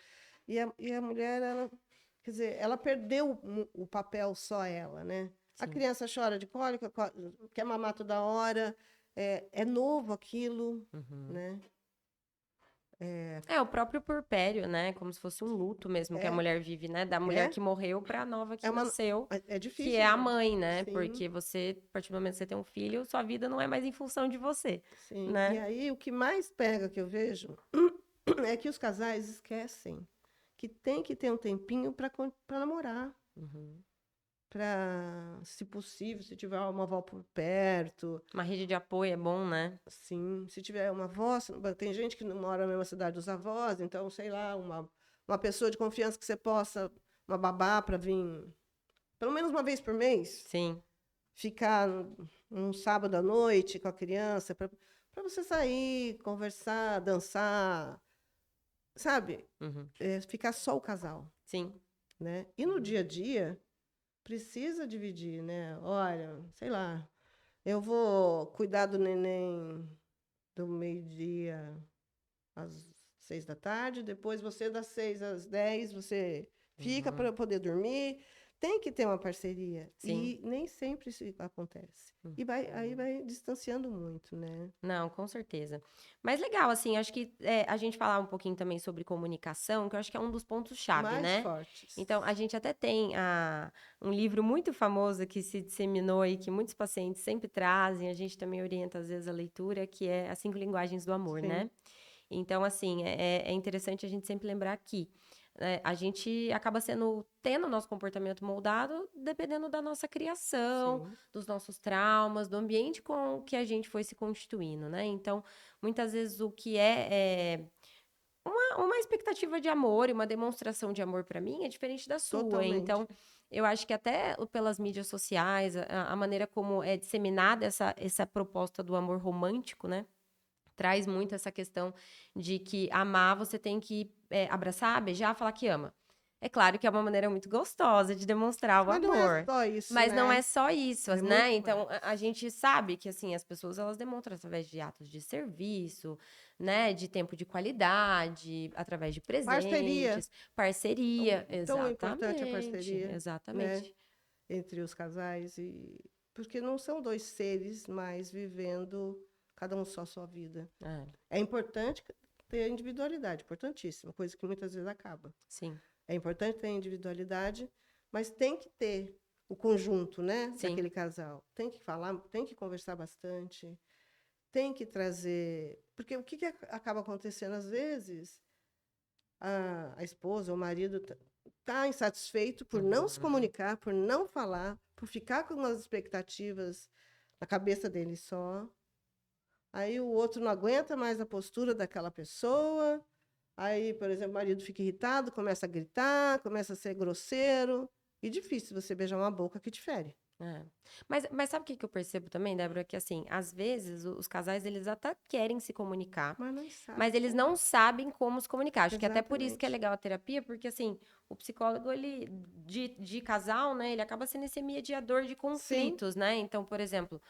E a mulher, ela, quer dizer, ela perdeu o papel só ela, né? A Sim. criança chora de cólica, quer mamar toda hora, é novo aquilo, Uhum. né? É, o próprio puerpério, né? Como se fosse um luto mesmo que a É, mulher vive, né? Da mulher é, que morreu para a nova é que nasceu, é que é a difícil, mãe, né? sim, Porque você, a partir do momento que você tem um filho, sua vida não é mais em função de você, sim. E né? aí o que mais pega que eu vejo é que os casais esquecem que tem que ter um tempinho para namorar, Uhum. para, se possível, se tiver uma avó por perto, Uma rede de apoio é bom, né? sim, se tiver uma avó, tem gente que não mora na mesma cidade dos avós, então, sei lá, uma pessoa de confiança que você possa, uma babá para vir pelo menos uma vez por mês, Sim. ficar um sábado à noite com a criança, para você sair, conversar, dançar, sabe? Uhum. Ficar só o casal, Sim. né? E no dia a dia, precisa dividir, né? Olha, sei lá, eu vou cuidar do neném do meio-dia às 6 da tarde, depois você das 6 às 10, você fica Uhum. para poder dormir. Tem que ter uma parceria. Sim. E nem sempre isso acontece. E aí Uhum. vai distanciando muito, né? Não, com certeza. Mas legal, assim, acho que a gente falar um pouquinho também sobre comunicação, que eu acho que é um dos pontos-chave, Mais né? fortes. Então, a gente até tem um livro muito famoso que se disseminou e que muitos pacientes sempre trazem, a gente também orienta às vezes a leitura, que é As 5 Linguagens do Amor, Sim, né? Então, assim, é interessante a gente sempre lembrar que a gente acaba tendo o nosso comportamento moldado dependendo da nossa criação, sim. dos nossos traumas, do ambiente com que a gente foi se constituindo, né? Então, muitas vezes o que é uma expectativa de amor e uma demonstração de amor para mim é diferente da sua. Então, Totalmente. eu acho que até pelas mídias sociais, a maneira como é disseminada essa proposta do amor romântico, né? Traz muito essa questão de que amar você tem que abraçar, beijar, falar que ama. É claro que é uma maneira muito gostosa de demonstrar o Mas não é amor. só isso, Mas não né? é só isso, É né? muito Então, mais. a gente sabe que, assim, as pessoas, elas demonstram através de atos de serviço, né? De tempo de qualidade, através de Parceria. presentes, parceria. Tão importante a Exatamente, parceria, né? exatamente. Entre os casais. Porque não são dois seres mais vivendo cada um só a sua vida. É, É importante ter a individualidade, importantíssima, coisa que muitas vezes acaba. sim, É importante ter a individualidade, mas tem que ter o conjunto, né, sim. daquele casal. Tem que falar, tem que conversar bastante, tem que trazer. Porque o que acaba acontecendo às vezes? A esposa ou o marido tá insatisfeito por não se Uhum. comunicar, por não falar, por ficar com umas expectativas na cabeça dele só. Aí o outro não aguenta mais a postura daquela pessoa. Aí, por exemplo, o marido fica irritado, começa a gritar, começa a ser grosseiro. E difícil você beijar uma boca que te fere. É. Mas sabe o que que eu percebo também, Débora? Que assim, às vezes os casais eles até querem se comunicar, Mas não sabe mas eles como. não sabem como se comunicar. Acho que até por isso que é Exatamente. legal a terapia, porque assim, o psicólogo, ele, de casal, né, ele acaba sendo esse mediador de Sim, conflitos, né? Então, por exemplo,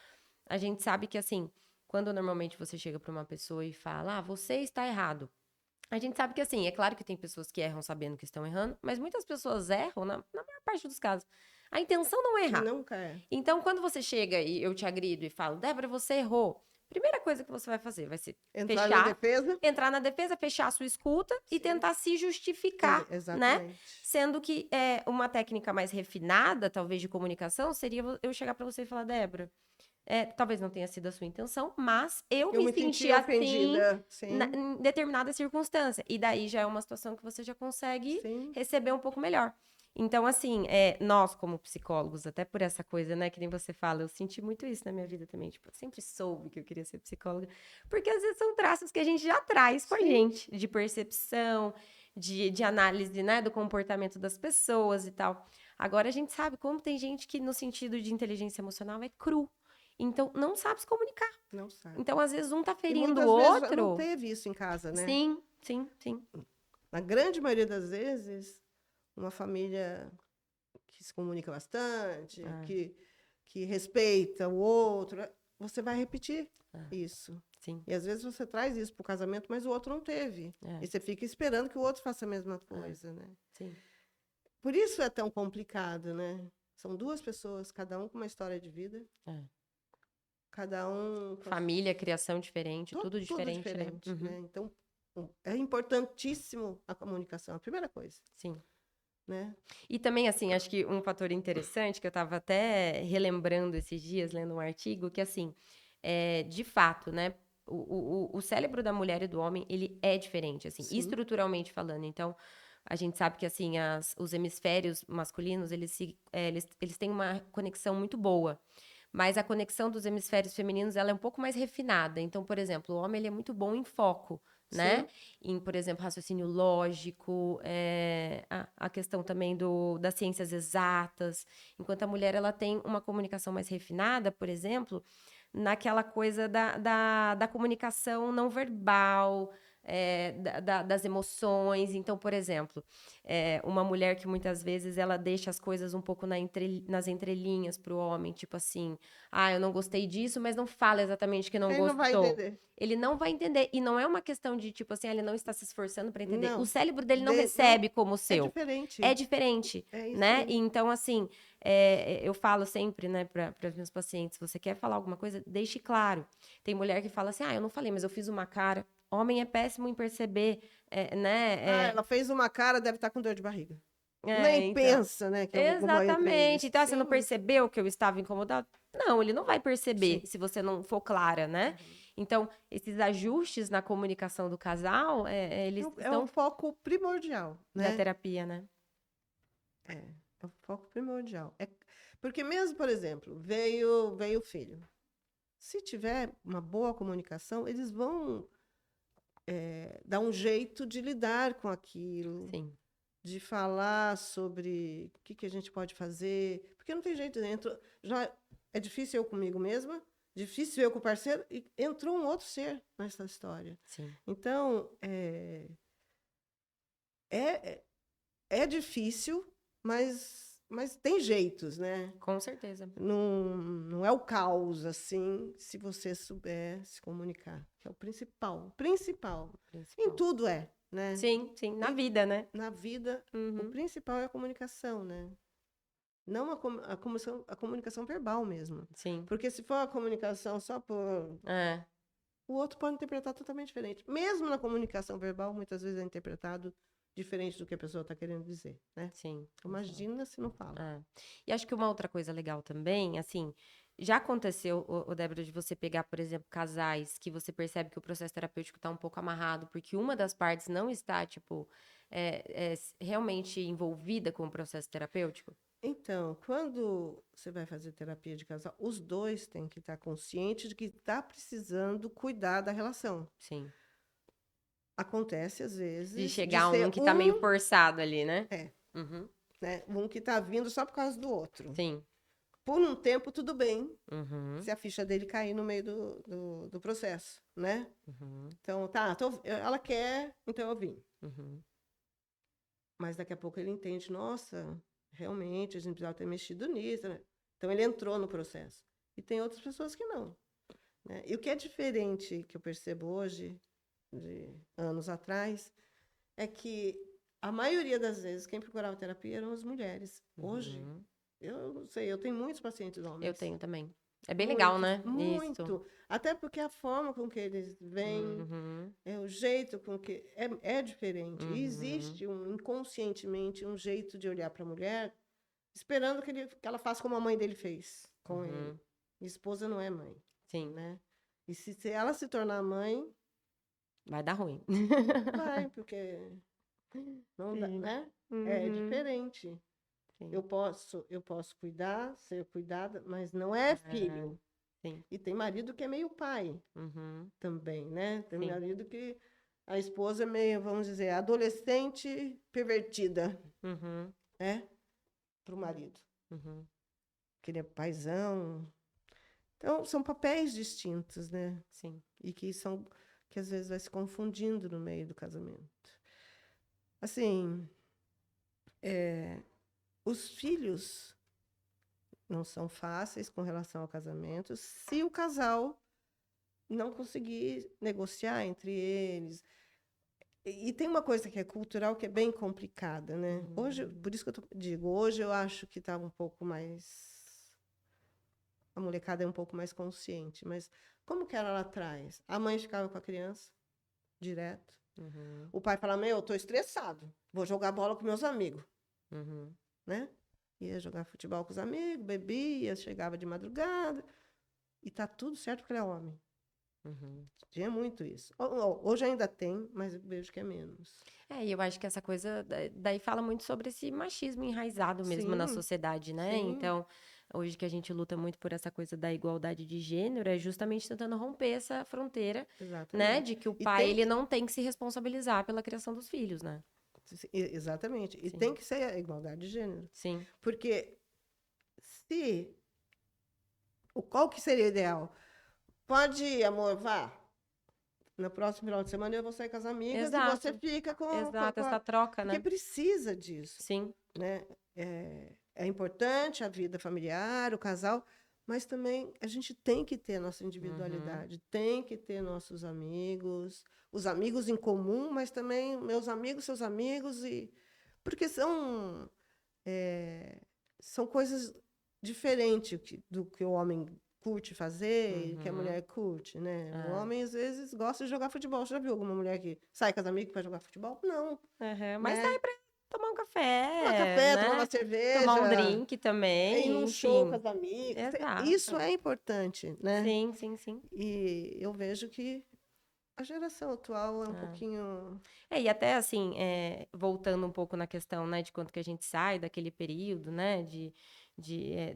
a gente sabe que assim, quando normalmente você chega para uma pessoa e fala, você está errado. A gente sabe que assim, é claro que tem pessoas que erram sabendo que estão errando, mas muitas pessoas erram, na maior parte dos casos. A intenção não é errar. nunca é. Então, quando você chega e eu te agrido e falo, Débora, você errou. Primeira coisa que você vai fazer vai ser Entrar na fechar, defesa? entrar na defesa, fechar a sua escuta e Sim. tentar se justificar, né? Exatamente. Sendo que uma técnica mais refinada, talvez, de comunicação, seria eu chegar pra você e falar, Débora, talvez não tenha sido a sua intenção, mas eu Eu me me senti senti assim ofendida. Sim, em determinada circunstância. E daí já é uma situação que você já consegue sim. receber um pouco melhor. Então, assim, nós como psicólogos, até por essa coisa, né, que nem você fala, eu senti muito isso na minha vida também. Tipo, eu sempre soube que eu queria ser psicóloga, porque às vezes são traços que a gente já traz com a Sim. gente, de percepção, de análise, né, do comportamento das pessoas e tal. Agora a gente sabe como tem gente que, no sentido de inteligência emocional, é cru. Então, não sabe se comunicar. Não sabe. Então, às vezes, um tá E ferindo o muitas vezes já não outro. teve isso em casa, né? Sim, sim, sim. Na grande maioria das vezes, uma família que se comunica bastante, Ah, que respeita o outro, você vai repetir ah, isso. sim, E às vezes você traz isso para o casamento, mas o outro não teve. é, E você fica esperando que o outro faça a mesma ah, coisa, né? sim. Por isso é tão complicado, né? São duas pessoas, cada um com uma história de vida, É. cada um com Família, criação diferente, tudo tudo diferente, né? diferente, Uhum, né? Então, é importantíssimo a comunicação, a primeira coisa, sim. né? E também, assim, acho que um fator interessante que eu estava até relembrando esses dias, lendo um artigo, que, assim, de fato, né, o cérebro da mulher e do homem, ele é diferente, assim, Sim, estruturalmente falando. Então, a gente sabe que, assim, os hemisférios masculinos, eles têm uma conexão muito boa. Mas a conexão dos hemisférios femininos, ela é um pouco mais refinada. Então, por exemplo, o homem, ele é muito bom em foco, né? sim. Em, por exemplo, raciocínio lógico, a questão também das ciências exatas. Enquanto a mulher, ela tem uma comunicação mais refinada, por exemplo, naquela coisa da comunicação não verbal, das emoções. Então, por exemplo, uma mulher que muitas vezes ela deixa as coisas um pouco nas entrelinhas para o homem, tipo assim, eu não gostei disso, mas não fala exatamente que não Ele não vai gostou. entender. Ele não vai entender. E não é uma questão de, tipo assim, ele não está se esforçando para entender. O Não, cérebro dele não não, recebe como o é seu. É diferente. diferente, É isso né? aí. E então, assim, eu falo sempre, né, para os meus pacientes: você quer falar alguma coisa, deixe claro. Tem mulher que fala assim: eu não falei, mas eu fiz uma cara. Homem é péssimo em perceber, né? Ela fez uma cara, deve estar com dor de barriga. Nem Então. pensa, né, que eu vou entre Exatamente. eles. Então, você não Sim, percebeu que eu estava incomodado? Não, ele não vai sim. perceber se você não for clara, né? Então, esses ajustes na comunicação do casal, eles É o estão foco primordial, da né? terapia, né? É o foco primordial. Porque mesmo, por exemplo, veio o filho. Se tiver uma boa comunicação, eles vão dar um jeito de lidar com aquilo, Sim, de falar sobre o que a gente pode fazer, porque não tem jeito dentro. Já é difícil eu comigo mesma, difícil eu com o parceiro, e entrou um outro ser nessa história. sim. Então, é, é difícil, mas tem jeitos, né? Com certeza. Não é o caos, assim, se você souber se comunicar, que é o principal. Principal. Em Principal. tudo né? Sim, sim. Na vida, né? Na vida, o Uhum. principal é a comunicação, né? Não a comunicação verbal mesmo. Sim. Porque se for a comunicação só por... É, O outro pode interpretar totalmente diferente. Mesmo na comunicação verbal, muitas vezes é interpretado diferente do que a pessoa está querendo dizer, né? sim. Exato. Imagina se não fala. É. E acho que uma outra coisa legal também, assim, já aconteceu, Débora, de você pegar, por exemplo, casais que você percebe que o processo terapêutico está um pouco amarrado, porque uma das partes não está, tipo, realmente envolvida com o processo terapêutico? Então, quando você vai fazer terapia de casal, os dois têm que estar conscientes de que está precisando cuidar da relação. Sim. Acontece, às De vezes, de chegar um ser que tá meio forçado ali, né? é, Uhum. né, um que está vindo só por causa do outro. Sim. Por um tempo, tudo bem, Uhum. se a ficha dele cair no meio do processo, né? Uhum. Então, ela quer, então eu vim. Uhum. Mas daqui a pouco ele entende, nossa, realmente a gente precisava ter mexido nisso, né? Então ele entrou no processo. E tem outras pessoas que não, né? E o que é diferente que eu percebo hoje, de anos atrás, é que a maioria das vezes quem procurava terapia eram as mulheres. Hoje, Uhum. eu não sei, eu tenho muitos pacientes Eu homens. tenho também. É bem legal, Muitos, né? Isso. muito. Até porque a forma com que eles vêm, Uhum. o jeito com que é diferente. E Uhum. existe inconscientemente um jeito de olhar para a mulher, esperando que ela faça como a mãe dele fez com Uhum. ele. Esposa não é mãe, Sim. né? E se ela se tornar mãe, Vai dar ruim. vai, porque não dá, Sim. né? É Uhum. diferente. Sim. Eu posso cuidar, ser cuidada, mas não é Ah, filho. sim. E tem marido que é meio pai Uhum. também, né? Tem Sim. marido que a esposa é meio, vamos dizer, adolescente pervertida, Uhum. né? Para o marido. Uhum. Que ele é paizão. Então, são papéis distintos, né? Sim. E que às vezes vai se confundindo no meio do casamento. Assim, os filhos não são fáceis com relação ao casamento, se o casal não conseguir negociar entre eles. E tem uma coisa que é cultural que é bem complicada, né? Hoje, Uhum. por isso que digo, hoje eu acho que está um pouco mais. A molecada é um pouco mais consciente, mas como que era lá atrás? A mãe ficava com a criança direto. Uhum. O pai falava: Meu, eu tô estressado, vou jogar bola com meus amigos, Uhum. né? Ia jogar futebol com os amigos, bebia, chegava de madrugada, e tá tudo certo porque ele é homem. Uhum. Tinha muito isso. Hoje ainda tem, mas eu vejo que é menos. E eu acho que essa coisa daí fala muito sobre esse machismo enraizado mesmo na Sim, sociedade, né? sim, Então, hoje que a gente luta muito por essa coisa da igualdade de gênero, é justamente tentando romper essa fronteira, né? exatamente. De que o E pai, tem ele que, não tem que se responsabilizar pela criação dos filhos, né? exatamente. E tem Sim, que ser a igualdade de gênero. sim, Porque se qual que seria o ideal? Pode ir, amor, vá. No próximo final de semana eu vou sair com as amigas e você exato, fica exato, essa troca, Porque né? precisa disso, Sim, né? É importante a vida familiar, o casal, mas também a gente tem que ter a nossa uhum, individualidade, tem que ter nossos amigos, os amigos em comum, mas também meus amigos, seus amigos, porque é, são coisas diferentes do que o homem curte fazer e que a uhum, mulher curte, né? O é. homem às vezes gosta de jogar futebol. Você já viu alguma mulher que sai com as amigas para jogar futebol? Não, Uhum. Mas né? sai pra tomar um Tomar café, café, tomar uma né? Tomar um cerveja, drink ir também, num show com enfim. as amigas. Isso Exato. é importante, né? Sim, sim, sim. E eu vejo que a geração atual é um É. pouquinho. E até assim, voltando um pouco na questão, né, de quanto que a gente sai daquele período, né,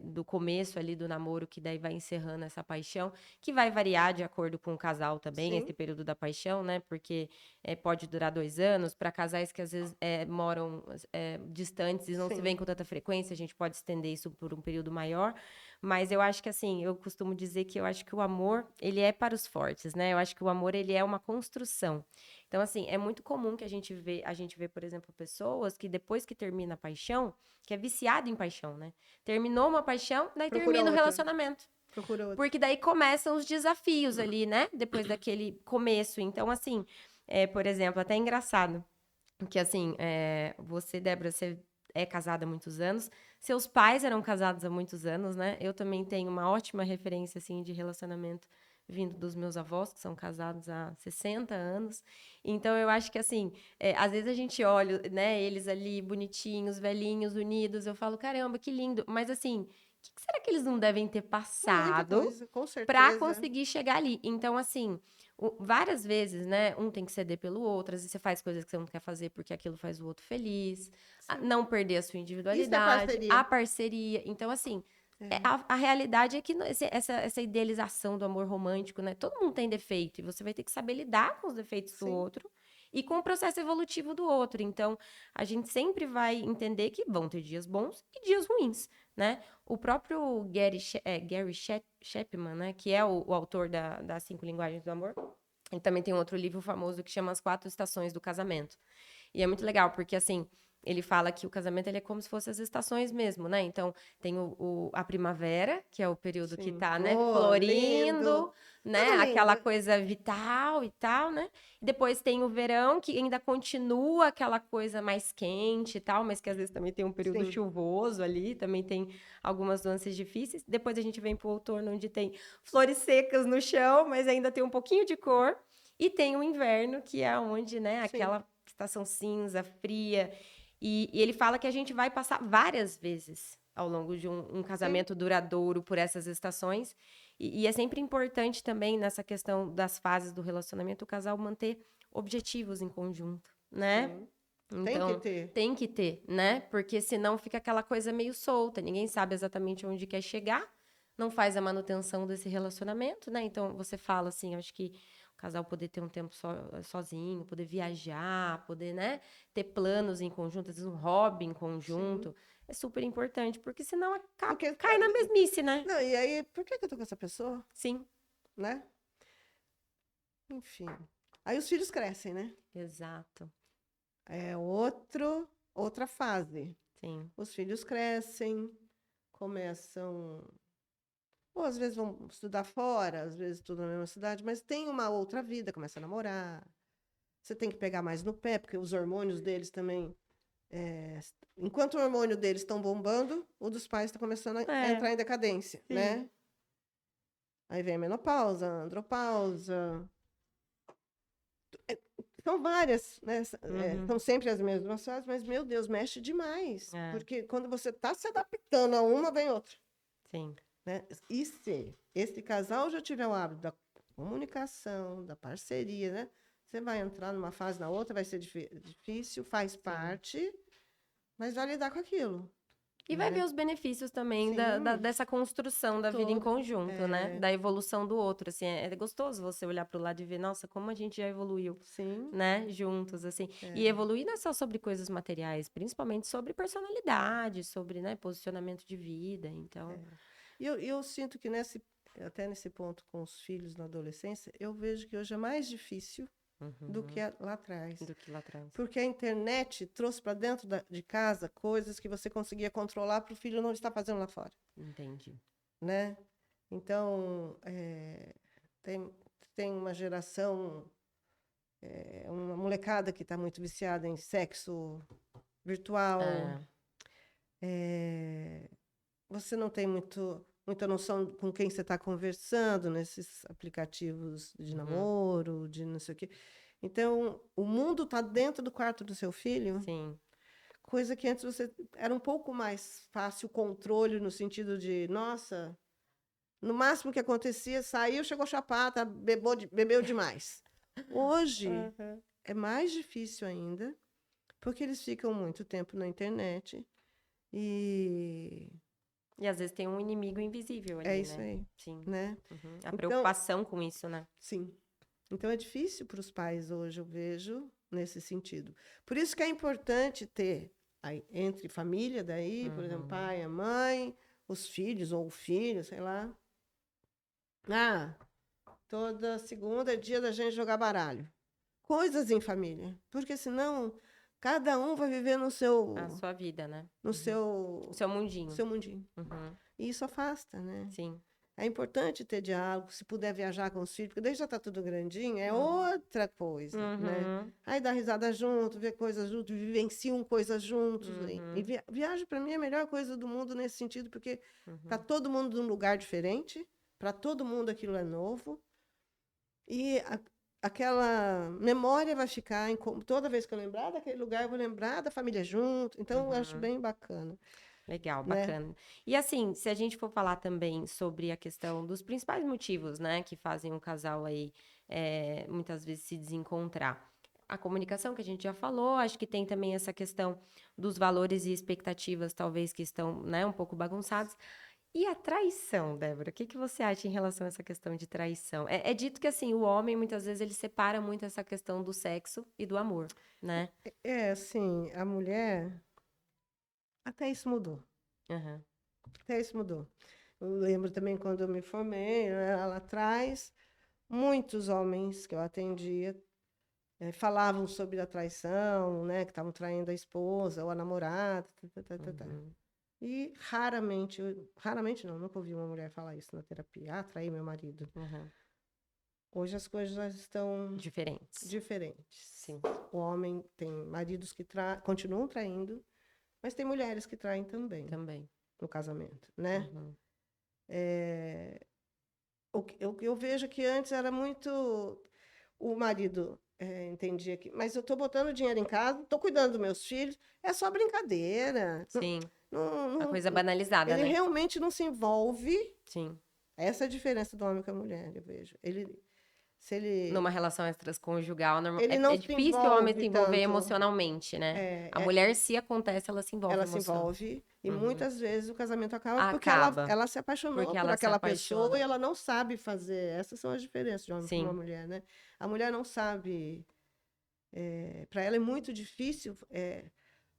do começo ali do namoro, que daí vai encerrando essa paixão, que vai variar de acordo com o casal também, esse Sim, período da paixão, né, porque pode durar 2 anos, para casais que às vezes moram distantes e não se sim. veem com tanta frequência, a gente pode estender isso por um período maior, mas eu acho que assim, eu costumo dizer que eu acho que o amor, ele é para os fortes, né, eu acho que o amor, ele é uma construção. Então, assim, é muito comum que a gente vê, por exemplo, pessoas que depois que termina a paixão, que é viciado em paixão, né? Terminou uma paixão, daí Procura termina o outra. relacionamento. Procura outra. Porque daí começam os desafios ali, né? Depois daquele começo. Então, assim, por exemplo, até é engraçado que, assim, você, Débora, você é casada há muitos anos, seus pais eram casados há muitos anos, né? Eu também tenho uma ótima referência, assim, de relacionamento vindo dos meus avós, que são casados há 60 anos. Então, eu acho que, assim, às vezes a gente olha, né, eles ali bonitinhos, velhinhos, unidos, eu falo, caramba, que lindo. Mas, assim, o que será que eles não devem ter Muita passado coisa, com para certeza. conseguir chegar ali? Então, assim, várias vezes, né, um tem que ceder pelo outro, às vezes você faz coisas que você não quer fazer porque aquilo faz o outro feliz, Sim. não perder a sua Isso é individualidade, a parceria. parceria. Então, assim, É, a realidade é que essa idealização do amor romântico, né? Todo mundo tem defeito e você vai ter que saber lidar com os defeitos do sim, outro e com o processo evolutivo do outro. Então, a gente sempre vai entender que vão ter dias bons e dias ruins, né? O próprio Gary Chapman, né? Que é o autor das 5 Linguagens do Amor. Ele também tem um outro livro famoso que chama As 4 Estações do Casamento. E é muito legal, porque assim, ele fala que o casamento ele é como se fosse as estações mesmo, né? Então, tem a primavera, que é o período que sim. tá, né, Oh, florindo, lindo. né? Tudo Aquela lindo. coisa vital e tal, né? E depois tem o verão, que ainda continua aquela coisa mais quente e tal, mas que às vezes também tem um período Sim, chuvoso ali, também tem algumas nuances difíceis. Depois a gente vem pro outono, onde tem flores secas no chão, mas ainda tem um pouquinho de cor. E tem o inverno, que é onde, né, sim. aquela estação cinza, fria. E ele fala que a gente vai passar várias vezes ao longo de um casamento duradouro por essas estações. E é sempre importante também, nessa questão das fases do relacionamento, o casal manter objetivos em conjunto, né? Sim. Tem que Então, ter. tem que ter, né? Porque senão fica aquela coisa meio solta, ninguém sabe exatamente onde quer chegar, não faz a manutenção desse relacionamento, né? Então, você fala assim, acho que o casal poder ter um tempo sozinho, poder viajar, poder, né, ter planos em conjunto, às vezes um hobby em conjunto, é super importante, porque senão Porque, cai na mesmice, né? não, e aí, por que eu tô com essa pessoa, Sim, né? Enfim. Aí os filhos crescem, né? exato. É outra fase. Sim. Os filhos crescem, começam, ou às vezes vão estudar fora, às vezes estudam na mesma cidade, mas tem uma outra vida, começa a namorar. Você tem que pegar mais no pé, porque os hormônios deles também. Enquanto o hormônio deles estão bombando, o dos pais está começando a entrar em decadência, Sim. né? Aí vem a menopausa, a andropausa. São várias, né? São sempre as mesmas fases, mas, meu Deus, mexe demais. É. Porque quando você está se adaptando a uma, vem outra. Sim. Né? E se esse casal já tiver o hábito da comunicação, da parceria, né? Você vai entrar numa fase, na outra, vai ser difícil, faz parte, mas vai lidar com aquilo. E vai ver os benefícios também dessa construção da vida em conjunto, né? Da evolução do outro, assim. É gostoso você olhar para o lado e ver, nossa, como a gente já evoluiu, né? Juntos, assim. E evoluir não é só sobre coisas materiais, principalmente sobre personalidade, sobre, né, posicionamento de vida, então... E eu sinto que até nesse ponto com os filhos na adolescência, eu vejo que hoje é mais difícil do que lá atrás. Do que lá atrás. Porque a internet trouxe para dentro de casa coisas que você conseguia controlar para o filho não estar fazendo lá fora. Entendi. Né? Então, tem uma geração, uma molecada que está muito viciada em sexo virtual. Você não tem muita noção com quem você está conversando nesses aplicativos de namoro, de não sei o quê. Então, o mundo está dentro do quarto do seu filho. Sim. Coisa que antes era um pouco mais fácil o controle, no sentido de, nossa, no máximo que acontecia, saiu, chegou chapata, bebeu demais. Hoje é mais difícil ainda, porque eles ficam muito tempo na internet E às vezes tem um inimigo invisível ali, né? É isso aí. Sim. Né? A preocupação com isso, né? Sim. Então, é difícil para os pais hoje, eu vejo, nesse sentido. Por isso que é importante ter, entre família daí, por exemplo, pai, a mãe, os filhos, ou o filho, sei lá. Toda segunda é dia da gente jogar baralho. Coisas em família. Porque senão, cada um vai viver no seu... A sua vida, né? No seu... O seu mundinho. Seu mundinho. E isso afasta, né? Sim. É importante ter diálogo, se puder viajar com os filhos, porque daí já está tudo grandinho, é outra coisa, né? Aí dá risada junto, vê coisas juntos, vivenciam coisas juntos. E viagem, para mim, é a melhor coisa do mundo nesse sentido, porque tá todo mundo num lugar diferente, para todo mundo aquilo é novo, e aquela memória vai ficar, toda vez que eu lembrar daquele lugar, eu vou lembrar da família junto, então eu acho bem bacana. Legal, bacana. Né? E assim, se a gente for falar também sobre a questão dos principais motivos, né, que fazem um casal aí muitas vezes se desencontrar. A comunicação que a gente já falou, acho que tem também essa questão dos valores e expectativas, talvez, que estão, né, um pouco bagunçados. E a traição, Débora, o que você acha em relação a essa questão de traição? É dito que, assim, o homem, muitas vezes, ele separa muito essa questão do sexo e do amor, né? Assim, a mulher... Até isso mudou. Até isso mudou. Eu lembro também quando eu me formei, lá atrás, muitos homens que eu atendia falavam sobre a traição, né, que estavam traindo a esposa ou a namorada. E raramente não, nunca ouvi uma mulher falar isso na terapia. Traí meu marido. Hoje as coisas já estão diferentes. Sim. O homem tem maridos que continuam traindo, mas tem mulheres que traem também. No casamento, né? Eu vejo que antes era muito... O marido entendia que... Mas eu tô botando dinheiro em casa, tô cuidando dos meus filhos, é só brincadeira. Sim. Uma coisa banalizada, ele né? realmente não se envolve. Sim. Essa é a diferença do homem com a mulher, eu vejo. Se ele, Numa relação extraconjugal, ele é não se difícil o homem envolve se envolver tanto. emocionalmente, né? É, A mulher, se acontece, ela se envolve ela se emocionalmente. envolve e Uhum. muitas vezes o casamento acaba porque Acaba, ela se apaixonou porque por ela se aquela pessoa e apaixona. ela não sabe fazer. Essas são as diferenças de homem para uma Sim. mulher, né? A mulher não sabe. Para ela é muito difícil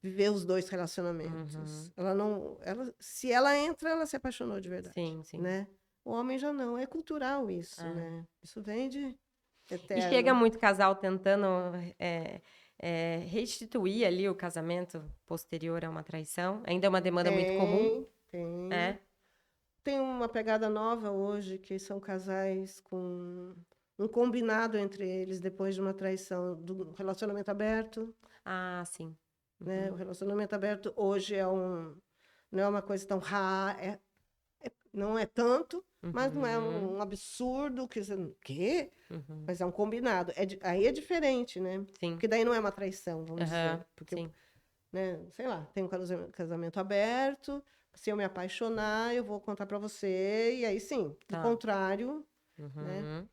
viver os dois relacionamentos. Uhum. Ela não, se ela entra, ela se apaixonou de verdade, Sim, sim. né? O homem já não. É cultural isso, É. né? Isso vem de E chega eterno. muito casal tentando restituir ali o casamento posterior a uma traição. Ainda é uma demanda muito comum, Tem. né? Tem uma pegada nova hoje, que são casais com um combinado entre eles depois de uma traição do relacionamento aberto, Ah, sim. né? Uhum. O relacionamento aberto hoje não é uma coisa tão rara, não é tanto, mas não é Uhum. um absurdo que você, quê? Uhum. Mas é um combinado. Aí é diferente, né? Sim. Porque daí não é uma traição, vamos dizer. Aham. Porque, Sim. né, sei lá, tem um casamento aberto, se eu me apaixonar, eu vou contar para você, e aí sim. Do Tá. contrário, né? Uhum.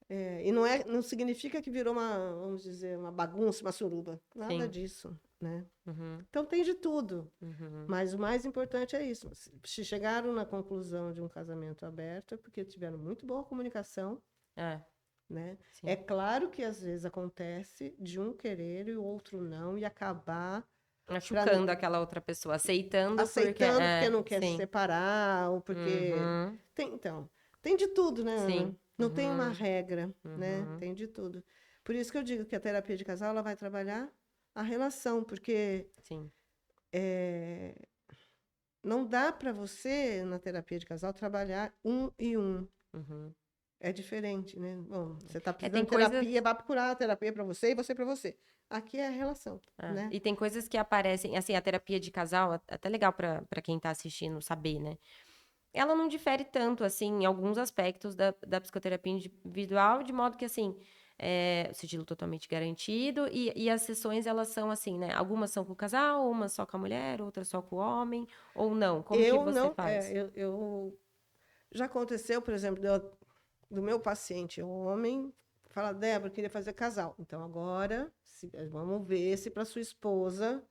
E não significa que virou vamos dizer, uma bagunça, uma suruba. Nada Sim. disso, né? Uhum. Então tem de tudo. Uhum. Mas o mais importante é isso. Se chegaram na conclusão de um casamento aberto, é porque tiveram muito boa comunicação, É, né? sim. É claro que às vezes acontece de um querer e o outro não, e acabar Machucando aquela outra pessoa, aceitando aceitando porque não quer se sim. separar, ou porque. Uhum. Então, tem de tudo, né, Ana? Sim. Não tem uma Uhum. regra, né? Uhum. Tem de tudo. Por isso que eu digo que a terapia de casal ela vai trabalhar a relação, porque Sim. não dá para você, na terapia de casal, trabalhar um e um. Uhum. É diferente, né? Bom, você está Tem precisando de coisas. terapia, vai procurar a terapia para você e você para você. Aqui é a relação, né? E tem coisas que aparecem, assim, a terapia de casal, até legal para quem tá assistindo saber, né? Ela não difere tanto, assim, em alguns aspectos da psicoterapia individual, de modo que, assim, o sigilo totalmente garantido, e as sessões, elas são assim, né? Algumas são com o casal, umas só com a mulher, outras só com o homem, ou não? Como que Eu você não, faz? já aconteceu, por exemplo, do meu paciente, um homem, fala, Débora, eu queria fazer casal. Então agora, vamos ver se para sua esposa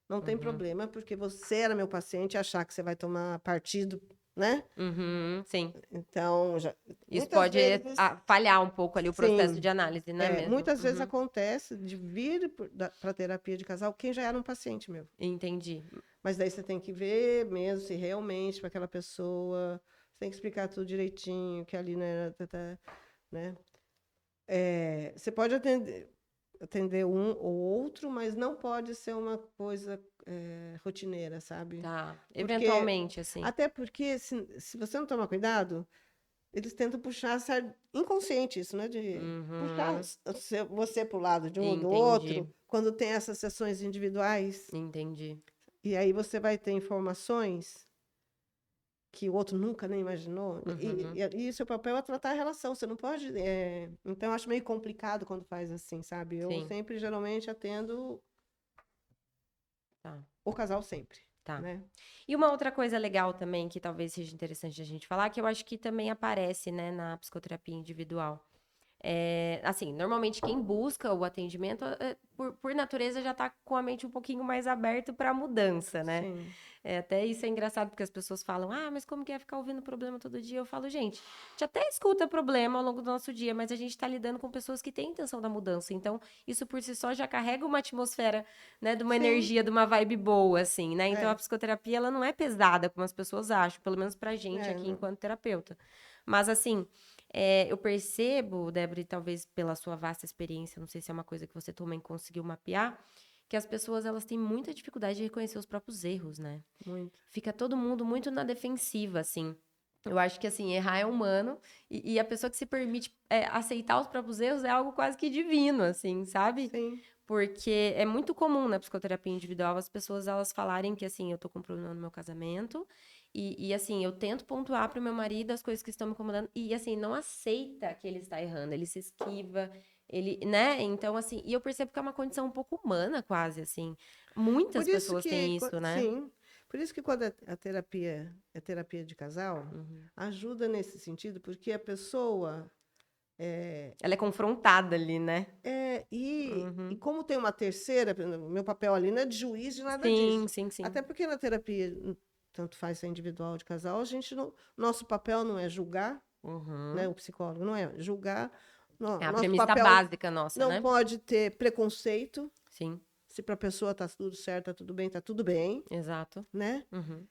não tem Uhum. problema, porque você era meu paciente, achar que você vai tomar partido, né? Uhum, sim. Então, Isso muitas pode vezes, falhar um pouco ali o processo sim, de análise, né, mesmo? muitas vezes Uhum. acontece de vir para terapia de casal quem já era um paciente meu. Entendi. Mas daí você tem que ver mesmo se realmente para aquela pessoa, você tem que explicar tudo direitinho, que ali, né, né? Você pode atender um ou outro, mas não pode ser uma coisa rotineira, sabe? Tá. Porque, Eventualmente, assim. até porque se você não tomar cuidado, eles tentam puxar, inconsciente isso, né? De puxar Uhum. você para o lado de um ou do Entendi. outro, quando tem essas sessões individuais. Entendi. E aí você vai ter informações que o outro nunca nem imaginou. Uhum. E seu papel é tratar a relação. Você não pode. Então, eu acho meio complicado quando faz assim, sabe? Eu Sim. sempre, geralmente, atendo Tá. o casal sempre, Tá. né? E uma outra coisa legal também, que talvez seja interessante a gente falar, que eu acho que também aparece, né, na psicoterapia individual. Assim, normalmente quem busca o atendimento, por natureza, já tá com a mente um pouquinho mais aberta para a mudança, né? Sim. Até isso é engraçado, porque as pessoas falam, mas como que é ficar ouvindo problema todo dia? Eu falo, gente, a gente até escuta problema ao longo do nosso dia, mas a gente tá lidando com pessoas que têm intenção da mudança. Então, isso por si só já carrega uma atmosfera, né, de uma Sim. energia, de uma vibe boa, assim, né? Então, É. a psicoterapia, ela não é pesada, como as pessoas acham, pelo menos pra gente aqui, Não. enquanto terapeuta. Mas, assim, eu percebo, Débora, e talvez pela sua vasta experiência, não sei se é uma coisa que você também conseguiu mapear, que as pessoas, elas têm muita dificuldade de reconhecer os próprios erros, né? Muito. Fica todo mundo muito na defensiva, assim. Eu acho que, assim, errar é humano e a pessoa que se permite aceitar os próprios erros é algo quase que divino, assim, sabe? Sim. Porque é muito comum na psicoterapia individual as pessoas, elas falarem que, assim, eu tô com um problema no meu casamento assim, eu tento pontuar pro meu marido as coisas que estão me incomodando e, assim, não aceita que ele está errando, ele se esquiva, ele, né? Então, assim, e eu percebo que é uma condição um pouco humana, quase, assim. Muitas Por isso pessoas que, têm isso, né? sim, Por isso que quando a terapia é terapia de casal, ajuda nesse sentido, porque a pessoa Ela é confrontada ali, né? e como tem uma terceira, meu papel ali não é de juiz de nada Sim, disso. sim, sim. Até porque na terapia, tanto faz se é individual ou de casal, a gente não, nosso papel não é julgar, né? O psicólogo não é julgar. É a Nosso premissa papel básica nossa, não né? pode ter preconceito. Sim, Se para a pessoa tá tudo certo, tá tudo bem, exato. né? Uhum.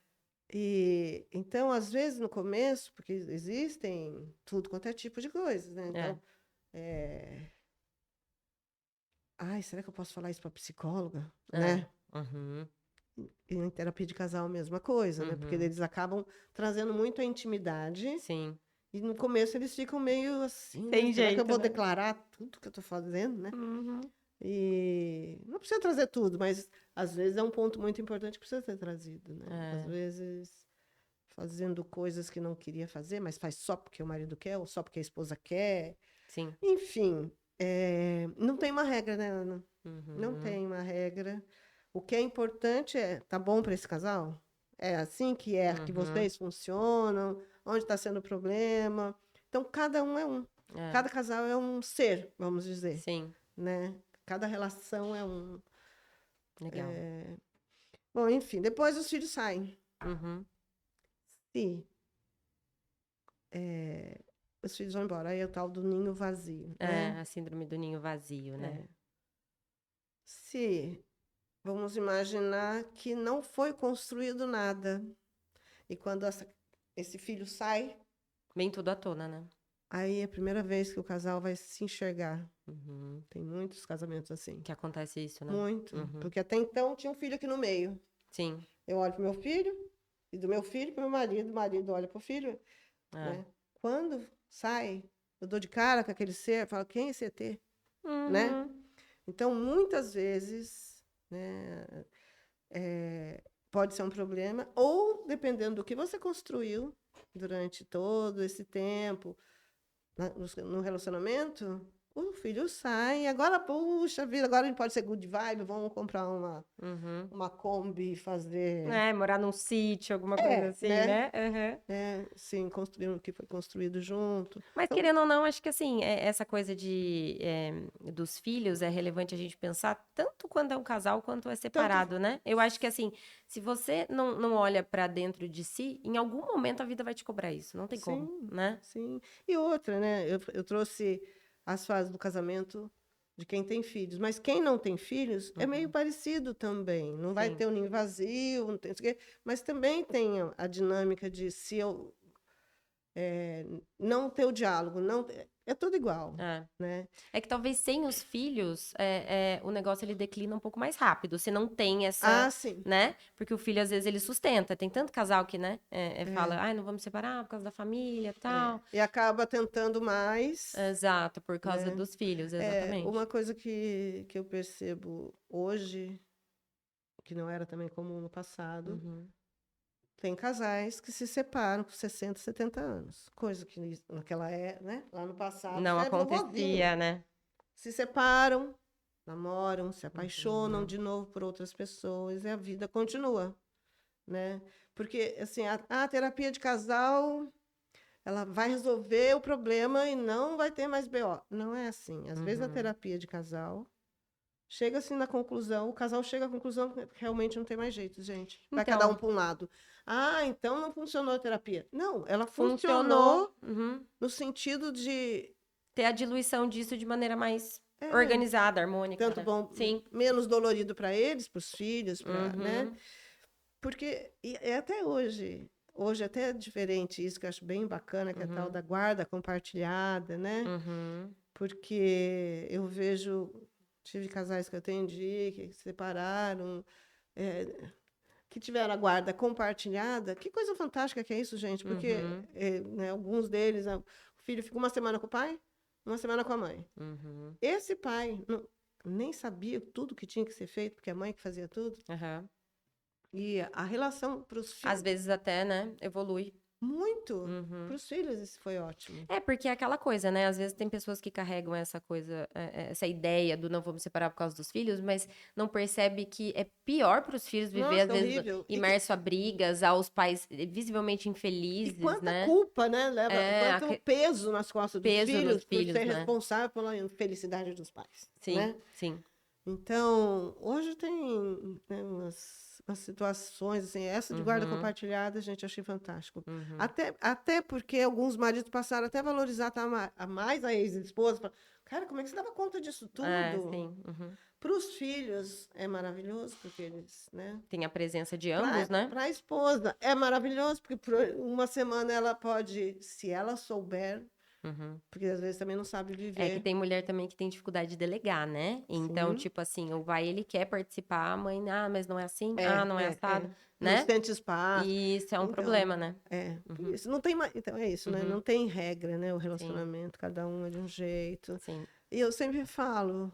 E então, às vezes, no começo, porque existem tudo quanto é tipo de coisas, né? Então, ai, será que eu posso falar isso para psicóloga, né? Uhum. E em terapia de casal, a mesma coisa, né? Porque eles acabam trazendo muito a intimidade. Sim. E no começo eles ficam meio assim, né? Tem Será que eu jeito, vou né? declarar tudo que eu tô fazendo, né? Uhum. E não precisa trazer tudo, mas às vezes é um ponto muito importante que precisa ser trazido, né? Às vezes fazendo coisas que não queria fazer, mas faz só porque o marido quer ou só porque a esposa quer. Sim. Enfim, não tem uma regra, né, Ana? Não tem uma regra. O que é importante tá bom para esse casal? É assim que vocês funcionam? Onde está sendo o problema? Então, cada um é um. Cada casal é um ser, vamos dizer, Sim. né? Cada relação é um. Legal. Bom, enfim, depois os filhos saem. Se os filhos vão embora, aí é o tal do ninho vazio, né? A síndrome do ninho vazio, né? Se vamos imaginar que não foi construído nada. E quando esse filho sai, Vem tudo à tona, né? aí é a primeira vez que o casal vai se enxergar. Tem muitos casamentos assim. Que acontece isso, né? Muito. Porque até então tinha um filho aqui no meio. Sim. Eu olho pro meu filho, e do meu filho pro meu marido, o marido olha pro filho. Né? Quando sai, eu dou de cara com aquele ser, falo, quem é esse ET? Né? Então, muitas vezes, né, pode ser um problema, ou dependendo do que você construiu durante todo esse tempo no relacionamento, o filho sai, agora, puxa vida, agora a gente pode ser good vibe, vamos comprar uma Kombi e fazer... morar num sítio, alguma coisa assim, né? Sim, construir o que foi construído junto. Mas Então, querendo ou não, acho que assim, essa coisa dos filhos é relevante a gente pensar tanto quando é um casal quanto é separado, né? Eu acho que assim, se você não olha pra dentro de si, em algum momento a vida vai te cobrar isso, não tem como, né? sim. E outra, né? Eu trouxe as fases do casamento de quem tem filhos, mas quem não tem filhos é meio parecido também. Não vai Sim. ter um ninho vazio, não tem, mas também tem a dinâmica de se eu não ter o diálogo, não é tudo igual, né? É que talvez sem os filhos, o negócio ele declina um pouco mais rápido. Se não tem essa, Sim. né? Porque o filho, às vezes, ele sustenta. Tem tanto casal que, né? Fala, ai, não vamos separar por causa da família e tal. E acaba tentando mais. Exato, por causa dos filhos, exatamente. Uma coisa que eu percebo hoje, que não era também comum no passado, tem casais que se separam com 60, 70 anos. Coisa que naquela né? Lá no passado Não já é vovozinho. acontecia, né? Se separam, namoram, se apaixonam de novo por outras pessoas e a vida continua, né? Porque, assim, a terapia de casal, ela vai resolver o problema e não vai ter mais BO. Não é assim. Às vezes a terapia de casal chega assim na conclusão, o casal chega à conclusão que realmente não tem mais jeito, gente. Vai cada um para um lado. Ah, então não funcionou a terapia. Não, ela funcionou no sentido de ter a diluição disso de maneira mais organizada, harmônica. Tanto né? bom, Sim. menos dolorido para eles, para os filhos, né? Porque até hoje até é diferente isso, que eu acho bem bacana, que é a tal da guarda compartilhada, né? Porque eu vejo, tive casais que eu atendi, que se separaram, que tiveram a guarda compartilhada. Que coisa fantástica que é isso, gente, porque né, alguns deles, o filho fica uma semana com o pai, uma semana com a mãe. Esse pai nem sabia tudo que tinha que ser feito, porque a mãe que fazia tudo. E a relação para os filhos... Às vezes até, né, evolui. Muito. Uhum. Para os filhos, isso foi ótimo. É, porque é aquela coisa, né? Às vezes tem pessoas que carregam essa coisa, essa ideia do não vou me separar por causa dos filhos, mas não percebe que é pior para os filhos viver, Nossa, às vezes, horrível. imerso a brigas, aos pais visivelmente E infelizes, quanta né? culpa, né, leva, É, quanto peso nas costas dos peso nos filhos por filhos, ser né? responsável pela infelicidade dos pais, Sim, né? sim. Então, hoje tem, né, umas situações, assim, essa de guarda Uhum, compartilhada, gente, achei fantástico. uhum. Até porque alguns maridos passaram até a valorizar a mais a ex-esposa. Falaram, cara, como é que você dava conta disso É, tudo? sim. Uhum. Para os filhos é maravilhoso, porque eles, né? Tem a presença de ambos, né? Para a esposa é maravilhoso, porque por uma semana ela pode, se ela souber, Uhum. porque às vezes também não sabe É que viver. tem mulher também que tem dificuldade de delegar, né? Então, Sim. tipo assim, o pai ele quer participar, a mãe, mas não é assim, É, não é é, assado, é. Não né? sente espaço. E isso é um Então, problema, né? por Uhum, isso não tem mais. Então é isso, né? uhum, Não tem regra, né? O sim, relacionamento, cada um é de um jeito. sim, E eu sempre falo,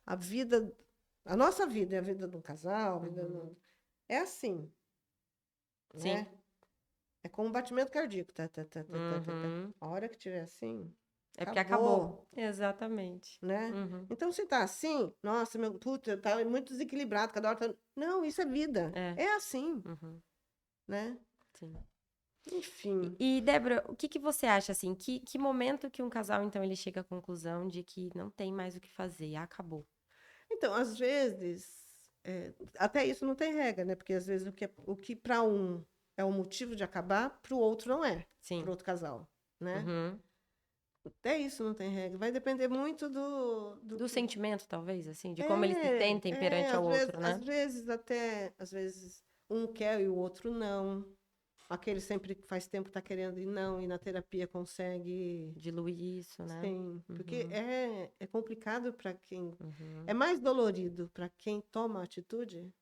a vida, a nossa vida é a vida de um casal, uhum, é assim, sim, né? É como um batimento cardíaco, tá, tá, tá, tá, tá, tá, tá. uhum. A hora que tiver assim, É porque acabou. acabou, Exatamente. né? Uhum. Então, se tá assim, nossa, meu, puta, tá muito desequilibrado, cada hora tá... Não, isso é vida. É, É assim, uhum, né? sim. Enfim. E, Débora, o que que você acha, assim, que momento que um casal, então, ele chega à conclusão de que não tem mais o que fazer, acabou? Então, às vezes, até isso não tem regra, né? Porque às vezes o que para um é o motivo de acabar, para o outro não é, para Sim. o outro casal, né? Uhum. Até isso não tem regra. Vai depender muito do Do que. sentimento, talvez, assim, de como eles se sentem perante ao outro, Às né? vezes até, às vezes um quer e o outro não. Aquele sempre que faz tempo está querendo e não, e na terapia consegue. Diluir isso, né? Sim, porque Uhum, é complicado para quem. É uhum. mais dolorido para quem toma a atitude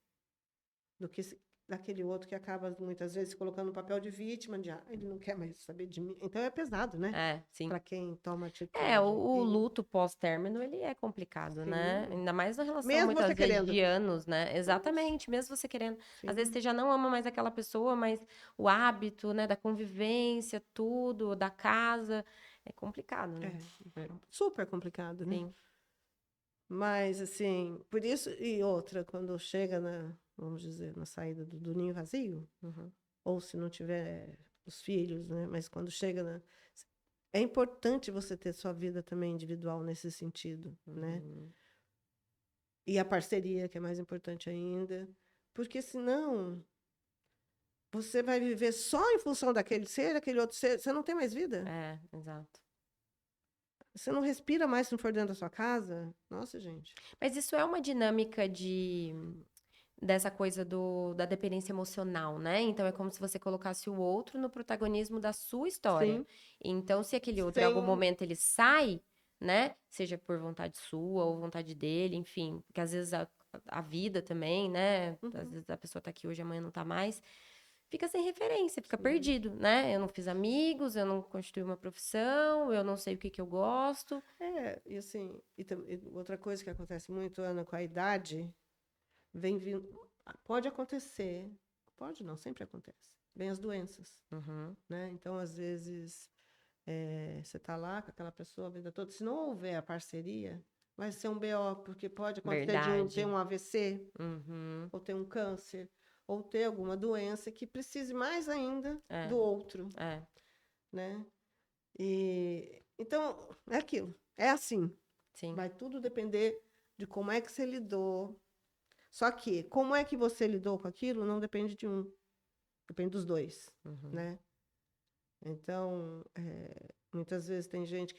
do que daquele outro que acaba muitas vezes colocando o papel de vítima, de ele não quer mais saber de mim. Então é pesado, né? É, sim. Para quem toma É, o, atitude. o luto pós-término, ele é complicado, né? Sim, Ainda mais na relação, mesmo você muitas vezes, querendo. de anos, né? Nossa, Exatamente, mesmo você querendo. Às vezes sim, você já não ama mais aquela pessoa, mas o hábito, né, da convivência, tudo, da casa, é complicado, né? é super complicado, né? Sim. Mas assim, por isso e outra, quando chega vamos dizer, na saída do ninho vazio, Uhum, ou se não tiver os filhos, né? Mas quando chega é importante você ter sua vida também individual nesse sentido, né? uhum. E a parceria, que é mais importante ainda, porque senão você vai viver só em função daquele outro ser, você não tem mais vida. É, exato. Você não respira mais se não for dentro da sua casa. Nossa, gente. Mas isso é uma dinâmica dessa coisa da dependência emocional, né? Então é como se você colocasse o outro no protagonismo da sua história. Sim, Então, se aquele outro, em algum sem. momento, ele sai, né? Seja por vontade sua ou vontade dele, enfim, porque às vezes a vida também, né? Às Uhum, vezes a pessoa tá aqui hoje, amanhã não tá mais. Fica sem referência, fica sim. perdido, né? Eu não fiz amigos, eu não constituí uma profissão, eu não sei o que que eu gosto. E assim, e outra coisa que acontece muito, Ana, com a idade, vem vindo. Pode acontecer, pode não, sempre acontece. Vem as doenças, Uhum, né? Então, às vezes, você está lá com aquela pessoa a vida toda. Se não houver a parceria, vai ser um BO, porque pode acontecer de ter verdade. um AVC, Uhum, ou ter um câncer, ou ter alguma doença que precise mais ainda é, do outro, é, né? E então é aquilo, é assim. sim. Vai tudo depender de como é que você lidou. Só que como é que você lidou com aquilo não depende de um, depende dos dois, Uhum. né? Então, muitas vezes tem gente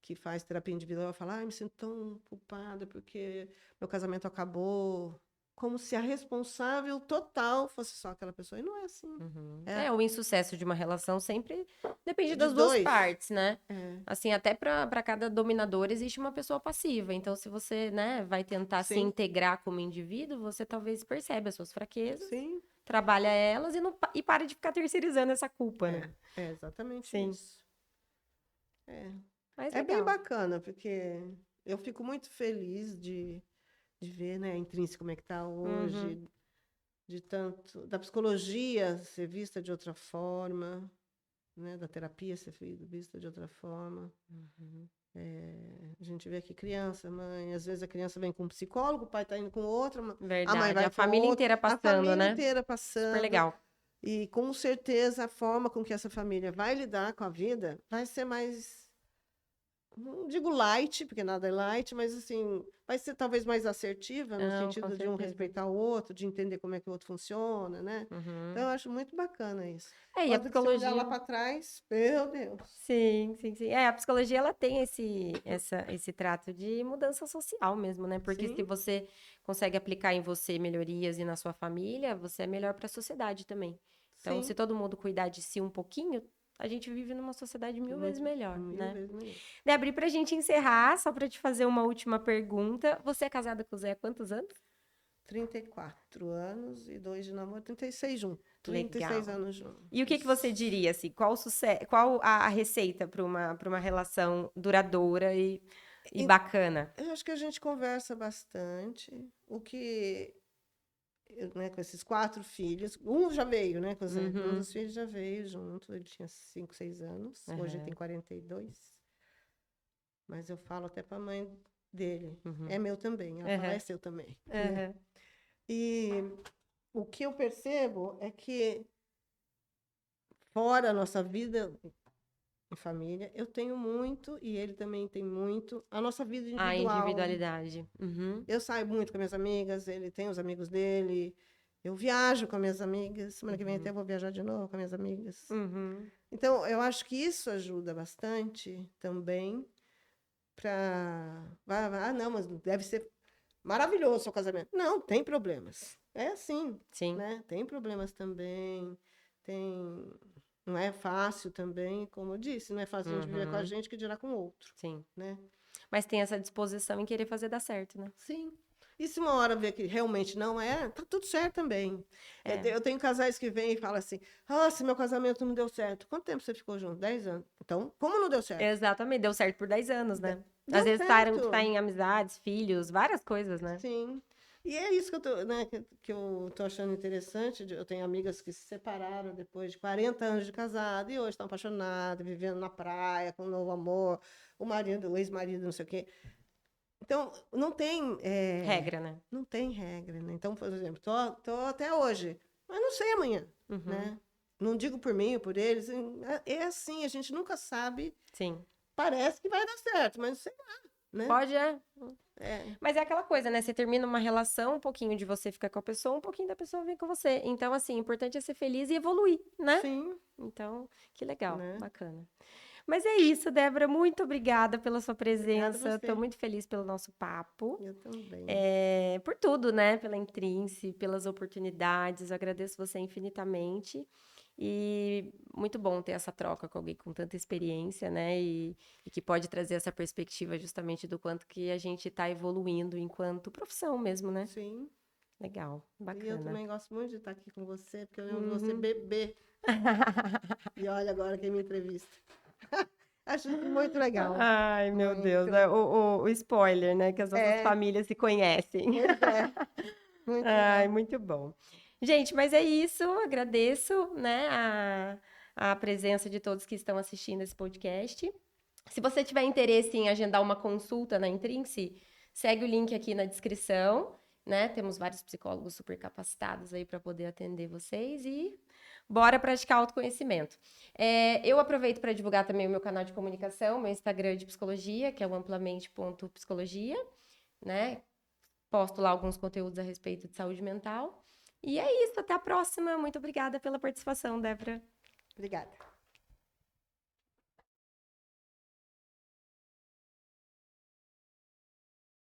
que faz terapia individual e fala, ai, me sinto tão culpada porque meu casamento acabou. Como se a responsável total fosse só aquela pessoa. E não é assim. Uhum. É É, o insucesso de uma relação sempre depende de das duas dois. partes, né? É, Assim, até para cada dominador existe uma pessoa passiva. Então, se você, né, vai tentar se sim, integrar como indivíduo, você talvez percebe as suas fraquezas, sim. trabalha elas e pare de ficar terceirizando essa culpa, né? É exatamente Sim, isso. É. mas É bem legal. bacana, porque eu fico muito feliz de ver, né, a Intrínseca como é que tá Uhum. hoje, da psicologia ser vista de outra forma, né? Da terapia ser vista de outra forma. A gente vê aqui criança, mãe, às vezes a criança vem com um psicólogo, o pai está indo com outro, a mãe Verdade, vai a com família outro, inteira a passando, família né? inteira Super passando. legal. E com certeza a forma com que essa família vai lidar com a vida vai ser mais, não digo light, porque nada é light, mas assim, vai ser talvez mais assertiva, no Não, com sentido de um certeza. respeitar o outro, de entender como é que o outro funciona, né? Então, eu acho muito bacana isso. E a Quando você olhar lá psicologia... para trás, meu Deus. Sim, sim, sim. A psicologia, ela tem esse trato de mudança social mesmo, né? Porque se Sim. você consegue aplicar em você melhorias e na sua família, você é melhor para a sociedade também. Então, Sim. se todo mundo cuidar de si um pouquinho, a gente vive numa sociedade mil vezes melhor, Mil né? vezes melhor. Débora, e pra gente encerrar, só para te fazer uma última pergunta, você é casada com o Zé há quantos anos? 34 anos e 2 de namoro, 36 juntos. 36 Legal. anos juntos. E o que você diria, assim, qual a receita para uma relação duradoura e bacana? Eu acho que a gente conversa bastante. Né, com esses 4 filhos, um já veio, né, com o Zé. Um dos filhos já veio junto, ele tinha 5, 6 anos, hoje ele tem 42. Mas eu falo até para a mãe dele, é meu também, ela fala, é seu também. Né? E o que eu percebo é que fora a nossa vida em família, eu tenho muito, e ele também tem muito, a nossa vida individual. A individualidade. Eu saio muito com minhas amigas, ele tem os amigos dele, eu viajo com as minhas amigas, semana que vem até vou viajar de novo com as minhas amigas. Então, eu acho que isso ajuda bastante também para... não, mas deve ser maravilhoso o seu casamento. Não, tem problemas. É assim, Sim. Né? Tem problemas também, não é fácil também, como eu disse, não é fácil a gente viver com a gente que dirá com o outro. Sim. Né? Mas tem essa disposição em querer fazer dar certo, né? Sim. E se uma hora ver que realmente não é, tá tudo certo também. Eu tenho casais que vêm e falam assim, se meu casamento não deu certo. Quanto tempo você ficou junto? 10 anos. Então, como não deu certo? Exatamente, deu certo por 10 anos, né? Deu Às vezes certo. tá em amizades, filhos, várias coisas, né? Sim. E é isso que eu tô, né, que eu tô achando interessante. Eu tenho amigas que se separaram depois de 40 anos de casado e hoje estão apaixonadas, vivendo na praia, com um novo amor, o ex-marido, não sei o quê. Então, não tem... regra, né? Não tem regra, né? Então, por exemplo, tô até hoje, mas não sei amanhã, né? Não digo por mim ou por eles. É assim, a gente nunca sabe. Sim. Parece que vai dar certo, mas não sei lá, né? Pode, Mas é aquela coisa, né? Você termina uma relação, um pouquinho de você fica com a pessoa, um pouquinho da pessoa vem com você. Então, assim, o importante é ser feliz e evoluir, né? Sim. Então, que legal, Né? bacana. Mas é isso, Débora, muito obrigada pela sua Obrigada a presença. você. Estou muito feliz pelo nosso papo. Eu também. Por tudo, né? Pela Intrinse, pelas oportunidades. Eu agradeço você infinitamente. E muito bom ter essa troca com alguém com tanta experiência, né? E que pode trazer essa perspectiva justamente do quanto que a gente está evoluindo enquanto profissão mesmo, né? Sim. Legal, bacana. E eu também gosto muito de estar aqui com você, porque eu lembro de você bebê. E olha agora quem me entrevista. Acho muito legal. Ai, meu Muito. Deus, o spoiler, né? Que as nossas famílias se conhecem. Pois é. Muito Ai, legal. muito bom. Gente, mas é isso. Agradeço, né, a presença de todos que estão assistindo esse podcast. Se você tiver interesse em agendar uma consulta na Intrinse, segue o link aqui na descrição, né? Temos vários psicólogos super capacitados aí para poder atender vocês e bora praticar autoconhecimento. Eu aproveito para divulgar também o meu canal de comunicação, meu Instagram de psicologia, que é o amplamente.psicologia, né? Posto lá alguns conteúdos a respeito de saúde mental. E é isso, até a próxima. Muito obrigada pela participação, Débora. Obrigada.